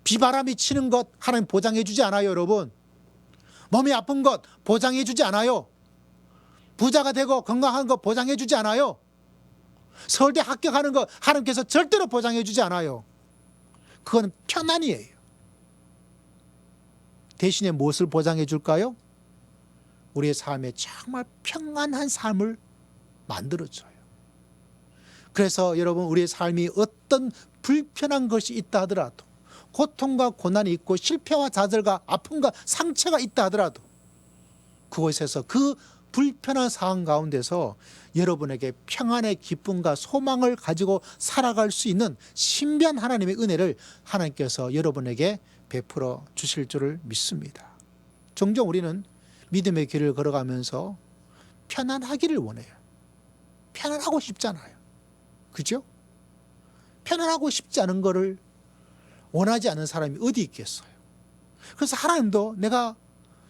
비바람이 치는 것 하나님 보장해 주지 않아요, 여러분. 몸이 아픈 것 보장해 주지 않아요. 부자가 되고 건강한 것 보장해 주지 않아요. 서울대 합격하는 것 하나님께서 절대로 보장해 주지 않아요. 그건 편안이에요. 대신에 무엇을 보장해 줄까요? 우리의 삶에 정말 평안한 삶을 만들어줘요. 그래서 여러분, 우리의 삶이 어떤 불편한 것이 있다 하더라도, 고통과 고난이 있고 실패와 좌절과 아픔과 상처가 있다 하더라도, 그곳에서 그 불편한 상황 가운데서 여러분에게 평안의 기쁨과 소망을 가지고 살아갈 수 있는 신비한 하나님의 은혜를 하나님께서 여러분에게 베풀어 주실 줄을 믿습니다. 종종 우리는 믿음의 길을 걸어가면서 편안하기를 원해요. 편안하고 싶잖아요. 그죠? 편안하고 싶지 않은 거를 원하지 않는 사람이 어디 있겠어요. 그래서 하나님도 내가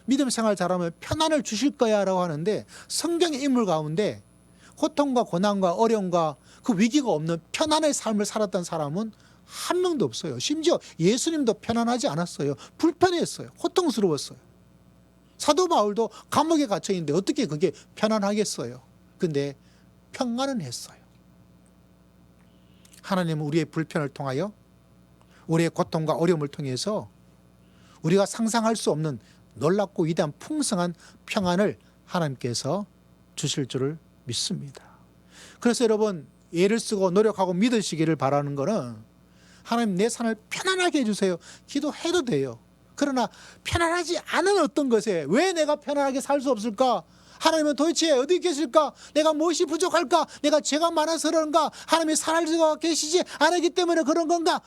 믿음 생활 잘하면 편안을 주실 거야 라고 하는데, 성경의 인물 가운데 고통과 고난과 어려움과 그 위기가 없는 편안의 삶을 살았던 사람은 한 명도 없어요. 심지어 예수님도 편안하지 않았어요. 불편했어요. 고통스러웠어요. 사도 바울도 감옥에 갇혀 있는데 어떻게 그게 편안하겠어요. 근데 평안은 했어요. 하나님은 우리의 불편을 통하여, 우리의 고통과 어려움을 통해서 우리가 상상할 수 없는 놀랍고 위대한 풍성한 평안을 하나님께서 주실 줄을 믿습니다. 그래서 여러분, 애를 쓰고 노력하고 믿으시기를 바라는 것은, 하나님 내 삶을 편안하게 해주세요. 기도해도 돼요. 그러나 편안하지 않은 어떤 것에 왜 내가 편안하게 살 수 없을까? 하나님은 도대체 어디 계실까? 내가 무엇이 부족할까? 내가 죄가 많아서 그런가? 하나님이 살아계시고 계시지 않기 때문에 그런 건가?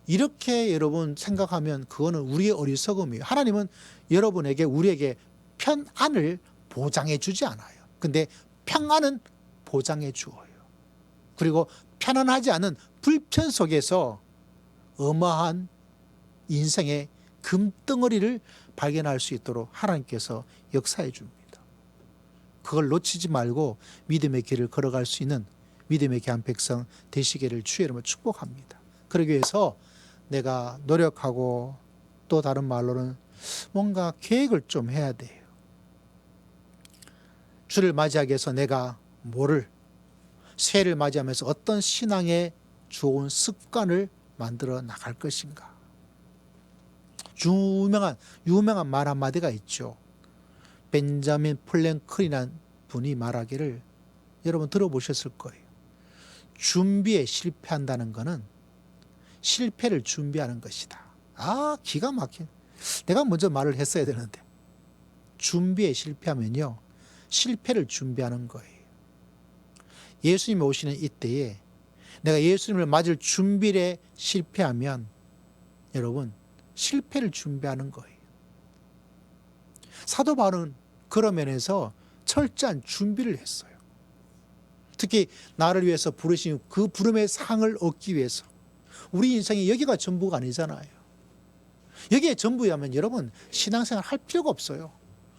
이렇게 여러분 생각하면 그거는 우리의 어리석음이에요. 하나님은 여러분에게, 우리에게 편안을 보장해 주지 않아요. 근데 평안은 보장해 주어요. 그리고 편안하지 않은 불편 속에서 어마한 인생의 금덩어리를 발견할 수 있도록 하나님께서 역사해 줍니다. 그걸 놓치지 말고 믿음의 길을 걸어갈 수 있는 믿음의 귀한 백성 되시기를 주의 이름으로 축복합니다. 그러기 위해서 내가 노력하고, 또 다른 말로는 뭔가 계획을 좀 해야 돼요. 주를 맞이하기 위해서 내가 뭐를, 새해를 맞이하면서 어떤 신앙의 좋은 습관을 만들어 나갈 것인가. 유명한 말 한마디가 있죠. 벤자민 플랭클이라는 분이 말하기를, 여러분 들어보셨을 거예요. 준비에 실패한다는 것은 실패를 준비하는 것이다. 아, 기가 막힌. 내가 먼저 말을 했어야 되는데. 준비에 실패하면요, 실패를 준비하는 거예요. 예수님이 오시는 이때에 내가 예수님을 맞을 준비에 실패하면, 여러분, 실패를 준비하는 거예요. 사도 바울은 그런 면에서 철저한 준비를 했어요. 특히 나를 위해서 부르신 그 부름의 상을 얻기 위해서. 우리 인생이 여기가 전부가 아니잖아요. 여기에 전부야면 여러분, 신앙생활 할 필요가 없어요.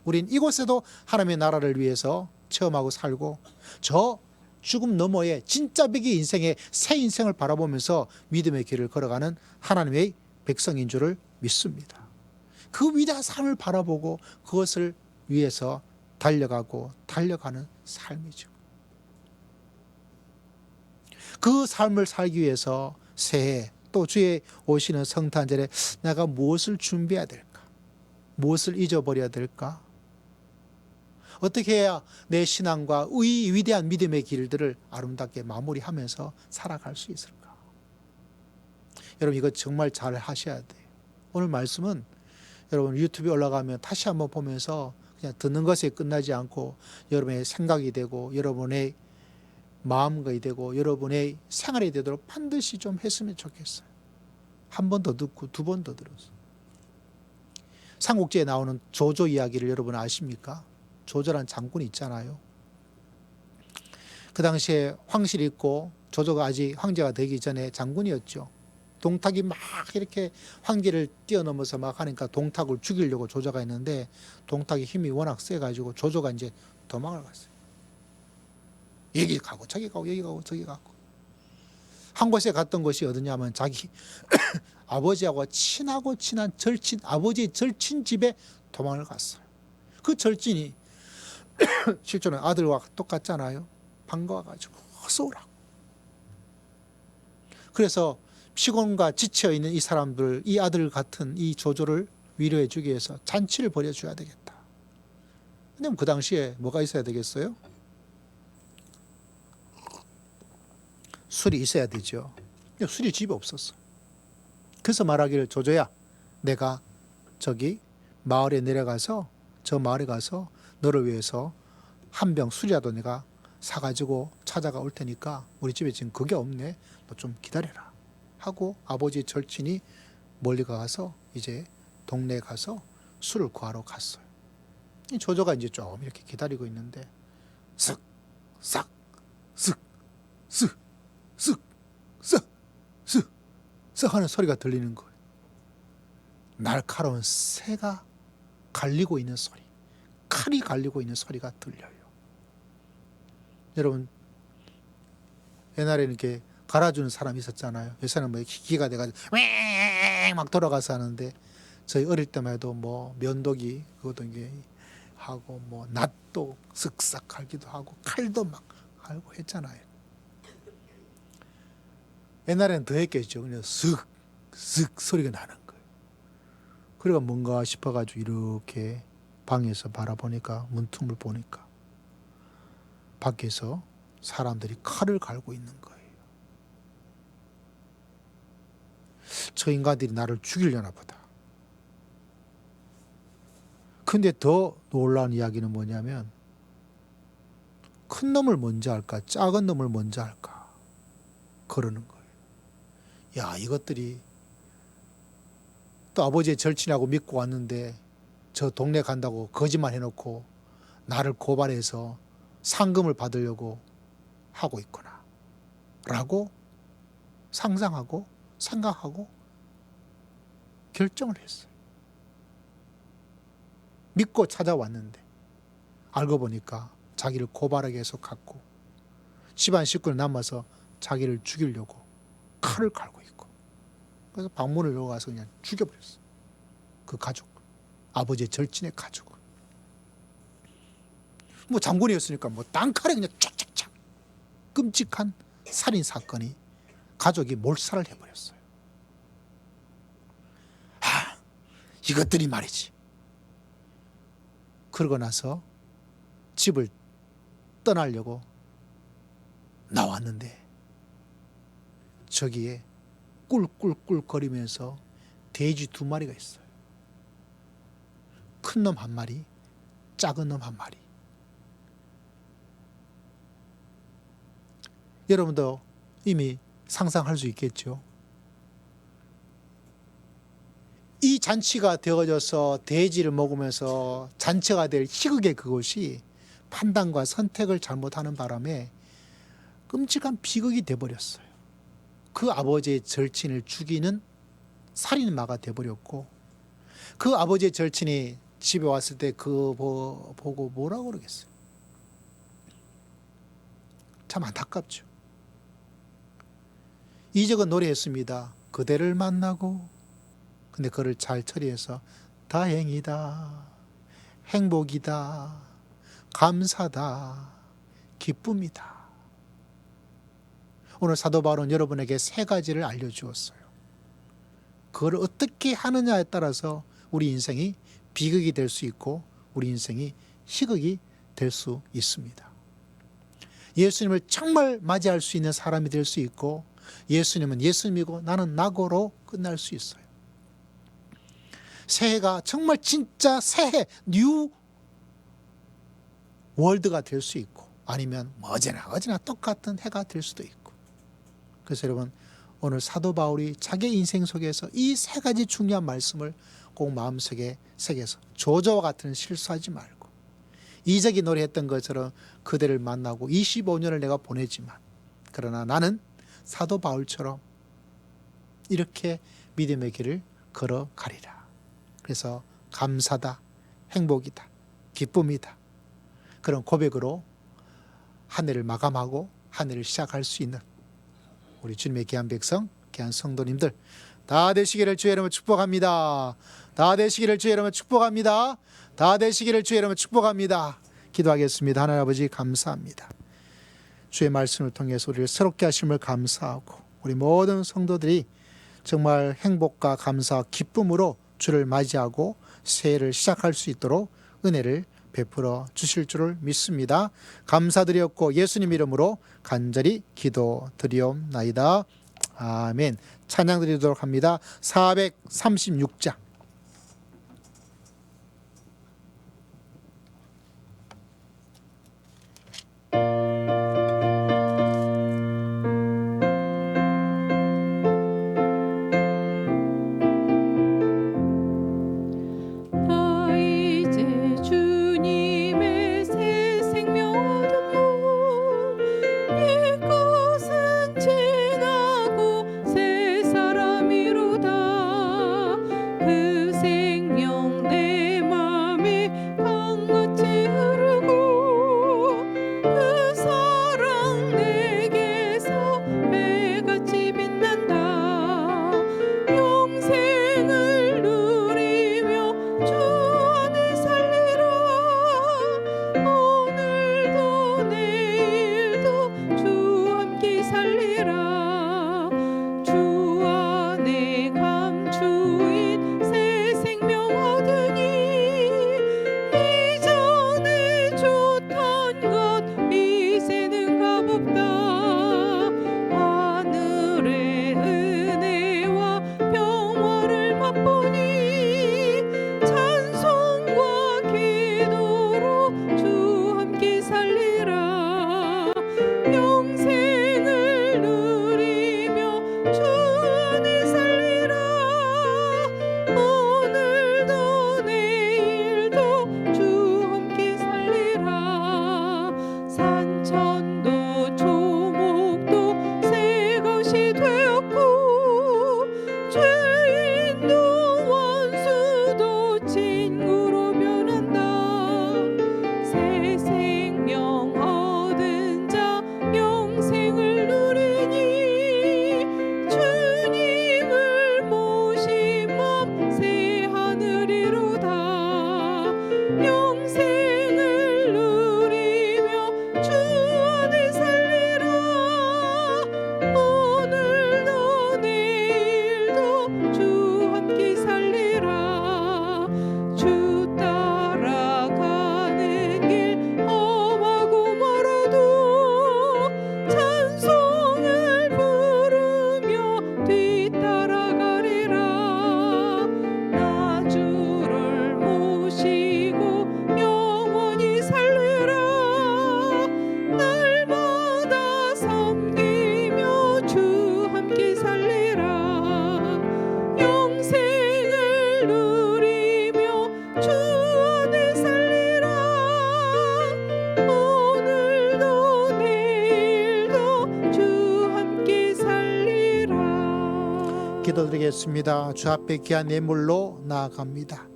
우린 이곳에도 하나님의 나라를 위해서 체험하고 살고, 저 죽음 너머에 진짜 백의 인생의 새 인생을 바라보면서 믿음의 길을 걸어가는 하나님의 백성인 줄을 믿습니다. 그 위대한 삶을 바라보고 그것을 위해서 달려가는 삶이죠. 그 삶을 살기 위해서 새해, 또 주의 오시는 성탄절에 내가 무엇을 준비해야 될까? 무엇을 잊어버려야 될까? 어떻게 해야 내 신앙과 이 위대한 믿음의 길들을 아름답게 마무리하면서 살아갈 수 있을까? 여러분, 이거 정말 잘 하셔야 돼요. 오늘 말씀은 여러분 유튜브에 올라가면 다시 한번 보면서 그냥 듣는 것에 끝나지 않고 여러분의 생각이 되고, 여러분의 마음이 되고, 여러분의 생활이 되도록 반드시 좀 했으면 좋겠어요. 한 번 더 듣고 두 번 더 들었어요. 삼국지에 나오는 조조 이야기를 여러분 아십니까? 조조란 장군이 있잖아요. 그 당시에 황실이 있고, 조조가 아직 황제가 되기 전에 장군이었죠. 동탁이 막 이렇게 황제를 뛰어넘어서 막 하니까 동탁을 죽이려고 조조가 했는데, 동탁의 힘이 워낙 세가지고 조조가 이제 도망을 갔어요. 여기 가고 저기 가고 여기 가고 저기 가고. 한 곳에 갔던 곳이 어디냐면 자기 아버지하고 친하고 친한 절친, 아버지의 절친 집에 도망을 갔어요. 그 절친이 실제로는 아들과 똑같잖아요. 반가워가지고 어서 오라고. 그래서 피곤과 지쳐있는 이 사람들, 이 아들 같은 이 조조를 위로해 주기 위해서 잔치를 벌여줘야 되겠다. 근데 그 당시에 뭐가 있어야 되겠어요? 술이 있어야 되죠. 술이 집에 없었어. 그래서 말하기를, 조조야, 내가 저기 마을에 내려가서, 저 마을에 가서 너를 위해서 한 병 술이라도 내가 사가지고 찾아가 올 테니까, 우리 집에 지금 그게 없네, 너 좀 기다려라 하고 아버지 절친이 멀리 가서 이제 동네에 가서 술을 구하러 갔어요. 이 조조가 이제 좀 이렇게 기다리고 있는데 쓱, 싹, 쓱, 쓱, 쓱, 쓱, 쓱, 쓱 하는 소리가 들리는 거예요. 날카로운 새가 갈리고 있는 소리, 칼이 갈리고 있는 소리가 들려요. 여러분, 옛날에는 이렇게 갈아주는 사람이 있었잖아요. 요새는 뭐 기계가 돼가지고 막 돌아가서 하는데, 저희 어릴 때만 해도 뭐 면도기 그것도 이게 하고 뭐 낫도 쓱싹 갈기도 하고 칼도 막 갈고 했잖아요. 옛날에는 더 했겠죠. 그냥 쓱 쓱 소리가 나는 거예요. 그래가 뭔가 싶어가지고 이렇게 방에서 바라보니까, 문틈을 보니까 밖에서 사람들이 칼을 갈고 있는 거예요. 저 인간들이 나를 죽이려나 보다. 근데 더 놀라운 이야기는 뭐냐면, 큰 놈을 먼저 할까 작은 놈을 먼저 할까 그러는 거예요. 야, 이것들이 또 아버지의 절친이라고 믿고 왔는데 저 동네 간다고 거짓말 해놓고 나를 고발해서 상금을 받으려고 하고 있구나 라고 상상하고 생각하고 결정을 했어요. 믿고 찾아왔는데 알고 보니까 자기를 고발하게 해서 갔고, 집안 식구를 남아서 자기를 죽이려고 칼을 갈고 있고, 그래서 방문을 열고 가서 그냥 죽여버렸어요. 그 가족, 아버지의 절친의 가족을. 뭐 장군이었으니까 뭐 땅칼에 그냥 쫙쫙쫙. 끔찍한 살인 사건이 가족이 몰살을 해버렸어요. 이것들이 말이지. 그러고 나서 집을 떠나려고 나왔는데 저기에 꿀꿀꿀 거리면서 돼지 2마리가 있어요. 큰 놈 1마리, 작은 놈 1마리. 여러분도 이미 상상할 수 있겠죠. 이 잔치가 되어져서 돼지를 먹으면서 잔치가 될 희극의 그것이 판단과 선택을 잘못하는 바람에 끔찍한 비극이 돼버렸어요. 그 아버지의 절친을 죽이는 살인마가 돼버렸고, 그 아버지의 절친이 집에 왔을 때 그거 보고 뭐라고 그러겠어요. 참 안타깝죠. 이적은 노래했습니다. 그대를 만나고. 근데 그를 잘 처리해서 다행이다, 행복이다, 감사다, 기쁨이다. 오늘 사도 바울은 여러분에게 3가지를 알려주었어요. 그걸 어떻게 하느냐에 따라서 우리 인생이 비극이 될 수 있고 우리 인생이 희극이 될 수 있습니다. 예수님을 정말 맞이할 수 있는 사람이 될 수 있고, 예수님은 예수님이고 나는 나고로 끝날 수 있어요. 새해가 정말 진짜 새해 뉴 월드가 될 수 있고, 아니면 어제나 똑같은 해가 될 수도 있고. 그래서 여러분, 오늘 사도 바울이 자기 인생 속에서 이 3가지 중요한 말씀을 꼭 마음속에 새겨서 조조와 같은 실수하지 말고, 이적이 노래했던 것처럼 그대를 만나고 25년을 내가 보내지만, 그러나 나는 사도 바울처럼 이렇게 믿음의 길을 걸어가리라. 그래서 감사다, 행복이다, 기쁨이다, 그런 고백으로 한 해를 마감하고 한 해를 시작할 수 있는 우리 주님의 귀한 백성, 귀한 성도님들 다 되시기를 주의 이름으로 축복합니다. 다 되시기를 주의 이름으로 축복합니다. 다 되시기를 주의 이름으로 축복합니다. 기도하겠습니다. 하나님 아버지, 감사합니다. 주의 말씀을 통해서 우리를 새롭게 하심을 감사하고, 우리 모든 성도들이 정말 행복과 감사와 기쁨으로 주를 맞이하고 새해를 시작할 수 있도록 은혜를 베풀어 주실 줄을 믿습니다. 감사드렸고 예수님 이름으로 간절히 기도드리옵나이다. 아멘. 찬양 드리도록 합니다. 436장. 나 이제 주님 친구로 변한다. 새 생명 얻은 자 영생을 누리니 주님을 모신 몸 새 하늘이로다. 영생을 누리며 주 안에 살리라. 오늘도 내일도 주 함께 살리라. 주 따라가는 길 험하고 멀어도 찬송을 부르며 뒤따라가리라. 나 주를 모시고 영원히 살리라. 날마다 섬기며 주 함께 살리라. 영생을 누리며 주 안에 살리라. 오늘도 내일도 주 함께 살리라. 기도드리겠습니다. 주 앞에 귀한 예물로 나아갑니다.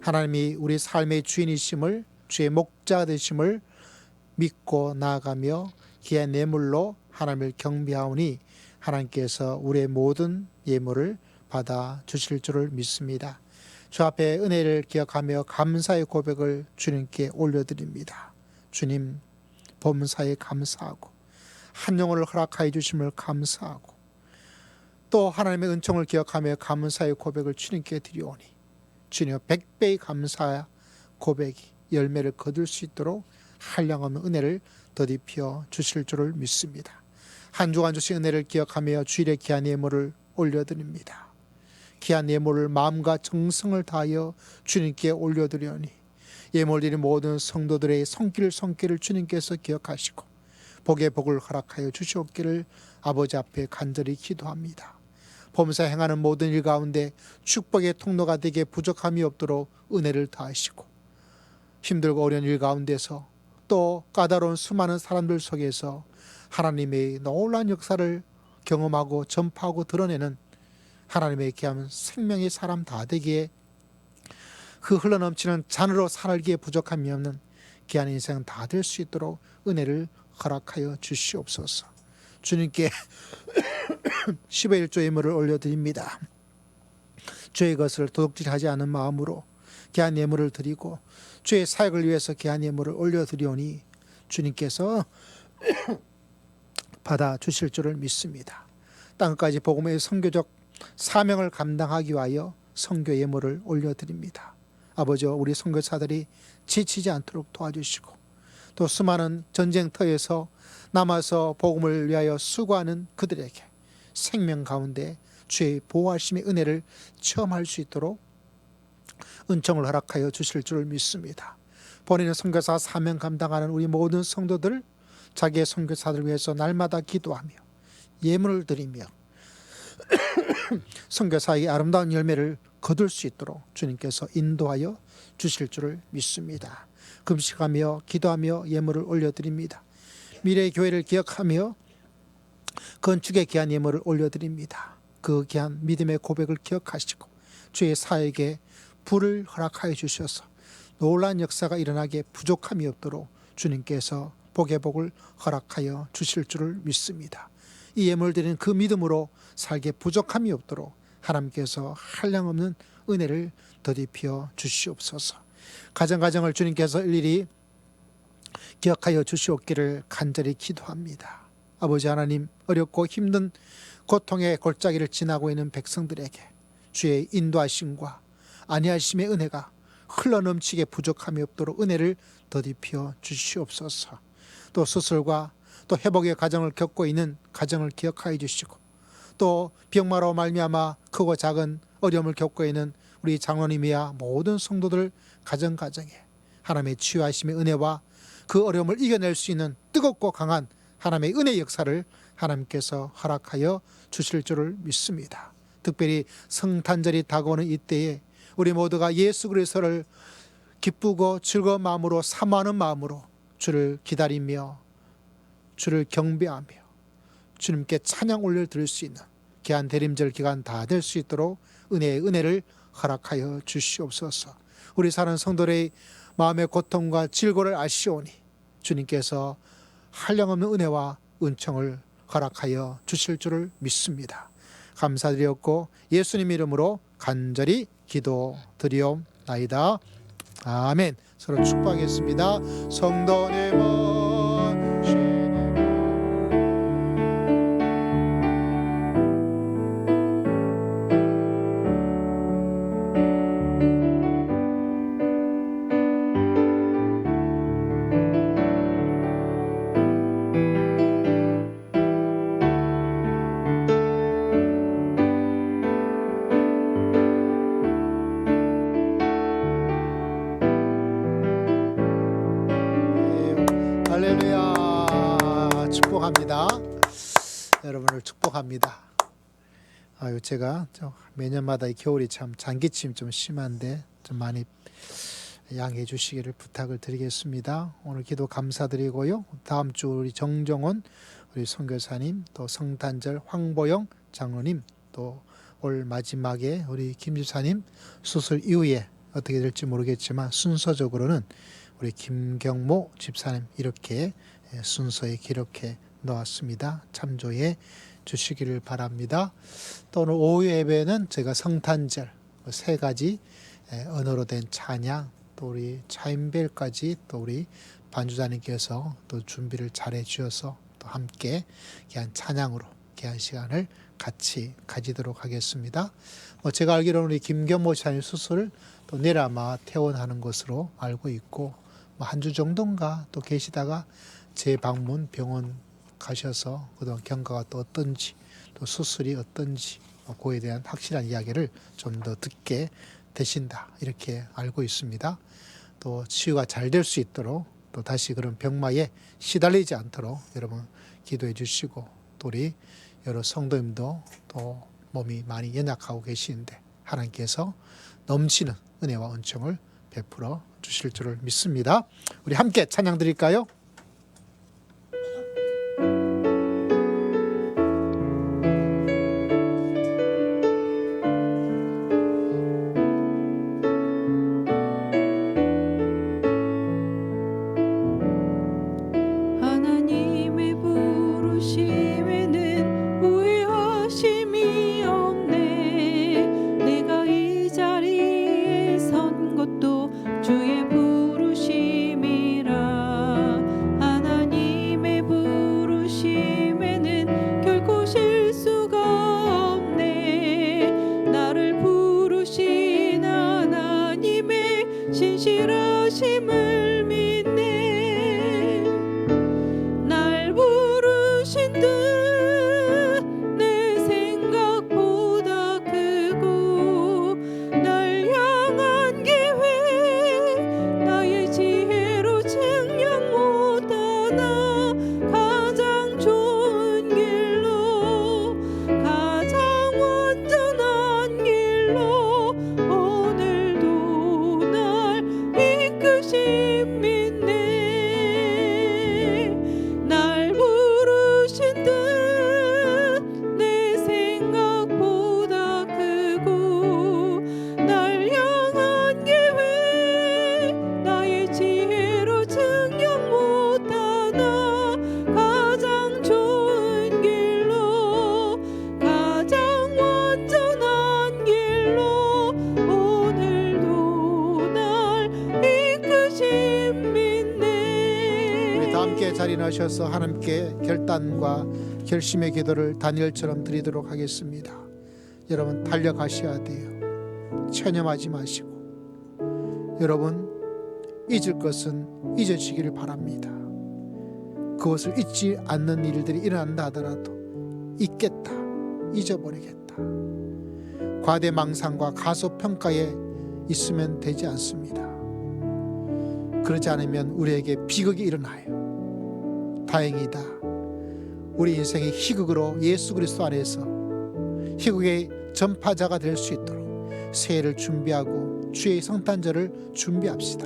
하나님이 우리 삶의 주인이심을, 주의 목자 되심을 믿고 나아가며 귀한 예물로 하나님을 경배하오니 하나님께서 우리의 모든 예물을 받아 주실 줄을 믿습니다. 주 앞에 은혜를 기억하며 감사의 고백을 주님께 올려드립니다. 주님, 범사에 감사하고 한 영혼을 허락하여 주심을 감사하고 또 하나님의 은총을 기억하며 감사의 고백을 주님께 드리오니 주님 100배의 감사 고백이 열매를 거둘 수 있도록 한량없는 은혜를 더입혀 주실 줄을 믿습니다. 한 주간 주신 은혜를 기억하며 주일의 귀한 예물을 올려드립니다. 귀한 예물을 마음과 정성을 다하여 주님께 올려드리오니 예물 드린 모든 성도들의 손길을 주님께서 기억하시고 복의 복을 허락하여 주시옵기를 아버지 앞에 간절히 기도합니다. 범사 행하는 모든 일 가운데 축복의 통로가 되게 부족함이 없도록 은혜를 다하시고 힘들고 어려운 일 가운데서 또 까다로운 수많은 사람들 속에서 하나님의 놀라운 역사를 경험하고 전파하고 드러내는 하나님의 귀한 생명의 사람 다 되기에 그 흘러넘치는 잔으로 살기에 부족함이 없는 귀한 인생 다 될 수 있도록 은혜를 허락하여 주시옵소서. 주님께 10의 1조 예물을 올려드립니다. 주의 것을 도둑질하지 않은 마음으로 귀한 예물을 드리고 주의 사역을 위해서 귀한 예물을 올려드리오니 주님께서 받아 주실 줄을 믿습니다. 땅까지 복음의 선교적 사명을 감당하기 위하여 선교 예물을 올려드립니다. 아버지, 우리 선교사들이 지치지 않도록 도와주시고 또 수많은 전쟁터에서 남아서 복음을 위하여 수고하는 그들에게 생명 가운데 주의 보호하심의 은혜를 체험할 수 있도록 은총을 허락하여 주실 줄 믿습니다. 본인은 선교사 사명 감당하는 우리 모든 성도들 자기의 선교사들을 위해서 날마다 기도하며 예물을 드리며 선교사의 아름다운 열매를 거둘 수 있도록 주님께서 인도하여 주실 줄을 믿습니다. 금식하며 기도하며 예물을 올려드립니다. 미래의 교회를 기억하며 건축의 귀한 예물을 올려드립니다. 그 귀한 믿음의 고백을 기억하시고 주의 사역에 불을 허락하여 주셔서 놀라운 역사가 일어나게 부족함이 없도록 주님께서 복의 복을 허락하여 주실 줄을 믿습니다. 이 예물 드리는 그 믿음으로 살게 부족함이 없도록 하나님께서 한량없는 은혜를 더입혀 주시옵소서. 가정을 주님께서 일일이 기억하여 주시옵기를 간절히 기도합니다. 아버지 하나님, 어렵고 힘든 고통의 골짜기를 지나고 있는 백성들에게 주의 인도하심과 안위하심의 은혜가 흘러넘치게 부족함이 없도록 은혜를 더입혀 주시옵소서. 또 수술과 또 회복의 과정을 겪고 있는 가정을 기억하여 주시고 또 병마로 말미암아 크고 작은 어려움을 겪고 있는 우리 장로님이야 모든 성도들 가정에 하나님의 치유하심의 은혜와 그 어려움을 이겨낼 수 있는 뜨겁고 강한 하나님의 은혜의 역사를 하나님께서 허락하여 주실 줄을 믿습니다. 특별히 성탄절이 다가오는 이때에 우리 모두가 예수 그리스도를 기쁘고 즐거운 마음으로 사모하는 마음으로 주를 기다리며 주를 경배하며 주님께 찬양 올려드릴 수 있는 귀한 대림절 기간 다 될 수 있도록 은혜의 은혜를 허락하여 주시옵소서. 우리 사는 성도의 마음의 고통과 질고를 아시오니 주님께서 한량없는 은혜와 은총을 허락하여 주실 줄을 믿습니다. 감사드렸고 예수님 이름으로 간절히 기도드리옵나이다. 아멘. 서로 축복하겠습니다. 성도 내 모시니 할렐루야. 축복합니다. 여러분을 축복합니다. 제가 매년마다 이 겨울이 참 장기침 좀 심한데 좀 많이 양해해 주시기를 부탁을 드리겠습니다. 오늘 기도 감사드리고요. 다음 주 우리 정정원 우리 선교사님, 또 성탄절 황보영 장로님, 또 올 마지막에 우리 김 집사님 수술 이후에 어떻게 될지 모르겠지만 순서적으로는 우리 김경모 집사님 이렇게 순서에 기록해 놓았습니다. 참조해 주시기를 바랍니다. 또 오늘 오후 예배는 제가 성탄절 세 가지 언어로 된 찬양, 또 우리 차인벨까지 또 우리 반주자님께서 또 준비를 잘해 주셔서 또 함께 귀한 찬양으로 귀한 시간을 같이 가지도록 하겠습니다. 제가 알기로는 우리 김경모 집사님 수술 또 내일 아마 퇴원하는 것으로 알고 있고 한 주 정도인가 또 계시다가 재방문 병원 가셔서 그동안 경과가 또 어떤지 또 수술이 어떤지 그에 대한 확실한 이야기를 좀 더 듣게 되신다 이렇게 알고 있습니다. 또 치유가 잘 될 수 있도록 또 다시 그런 병마에 시달리지 않도록 여러분 기도해 주시고 또 우리 여러 성도님도 또 몸이 많이 연약하고 계시는데 하나님께서 넘치는 은혜와 은총을 베풀어 주실 줄을 믿습니다. 우리 함께 찬양 드릴까요? 하나님의 부르심에는 후회하심이 없네. 내가 이 자리에 선 것도 주의 부르심이라. 하나님의 부르심에는 결코 실수가 없네. 나를 부르신 하나님의 신실하심을 믿네. 날 부르신 듯 내 생각보다 크고 날 향한 계획 나의 지혜로 증명 못하나 가장 좋은 길로 가장 완전한 길로 오늘도 날 이끄심 믿네. 날 부르신 듯 내 생각보다 크고 날 향한 계획 나의 지혜로 증명 못하나 가장 좋은 길로 가장 완전한 길로 오늘도 날 이끄심 믿네. 우리 다 함께 자리 나셔서 하나님께 결단과 결심의 기도를 다니엘처럼 드리도록 하겠습니다. 여러분 달려가셔야 돼요. 체념하지 마시고 여러분 잊을 것은 잊어지기를 바랍니다. 그것을 잊지 않는 일들이 일어난다 하더라도 잊겠다, 잊어버리겠다. 과대망상과 가소평가에 있으면 되지 않습니다. 그러지 않으면 우리에게 비극이 일어나요. 다행이다. 우리 인생의 희극으로 예수 그리스도 안에서 희극의 전파자가 될 수 있도록 새해를 준비하고 주의 성탄절을 준비합시다.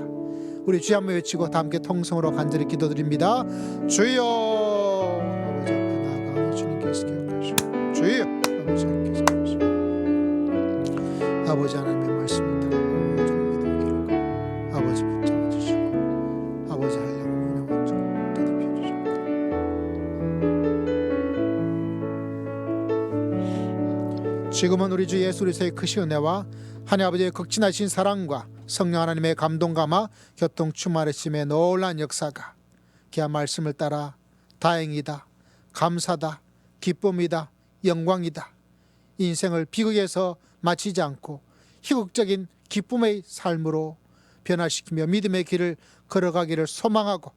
우리 주여 한번 외치고 다 함께 통성으로 간절히 기도드립니다. 주여 아버지 앞에 나아가 주님께서 기억하시고 주여 아버지 하나님께서 기억하시고 아버지 하나님의 말씀을 듣고 좀 믿음을 기울여 지금은 우리 주 예수 그리스도의 크신 은혜와 하나님 아버지의 극진하신 사랑과 성령 하나님의 감동 감화 교통 충만하심의 놀라운 역사가 귀한 말씀을 따라 다행이다, 감사다, 기쁨이다, 영광이다, 인생을 비극에서 마치지 않고 희극적인 기쁨의 삶으로 변화시키며 믿음의 길을 걸어가기를 소망하고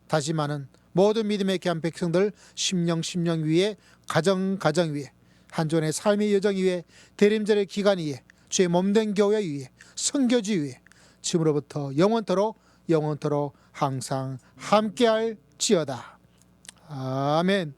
다짐하는 모든 믿음의 귀한 백성들 심령 위에 가정 위에 한존의 삶의 여정 위에 대림절의 기간 위에 주의 몸된 교회 위에 선교지 위에 지금으로부터 영원토록 항상 함께할지어다. 아멘.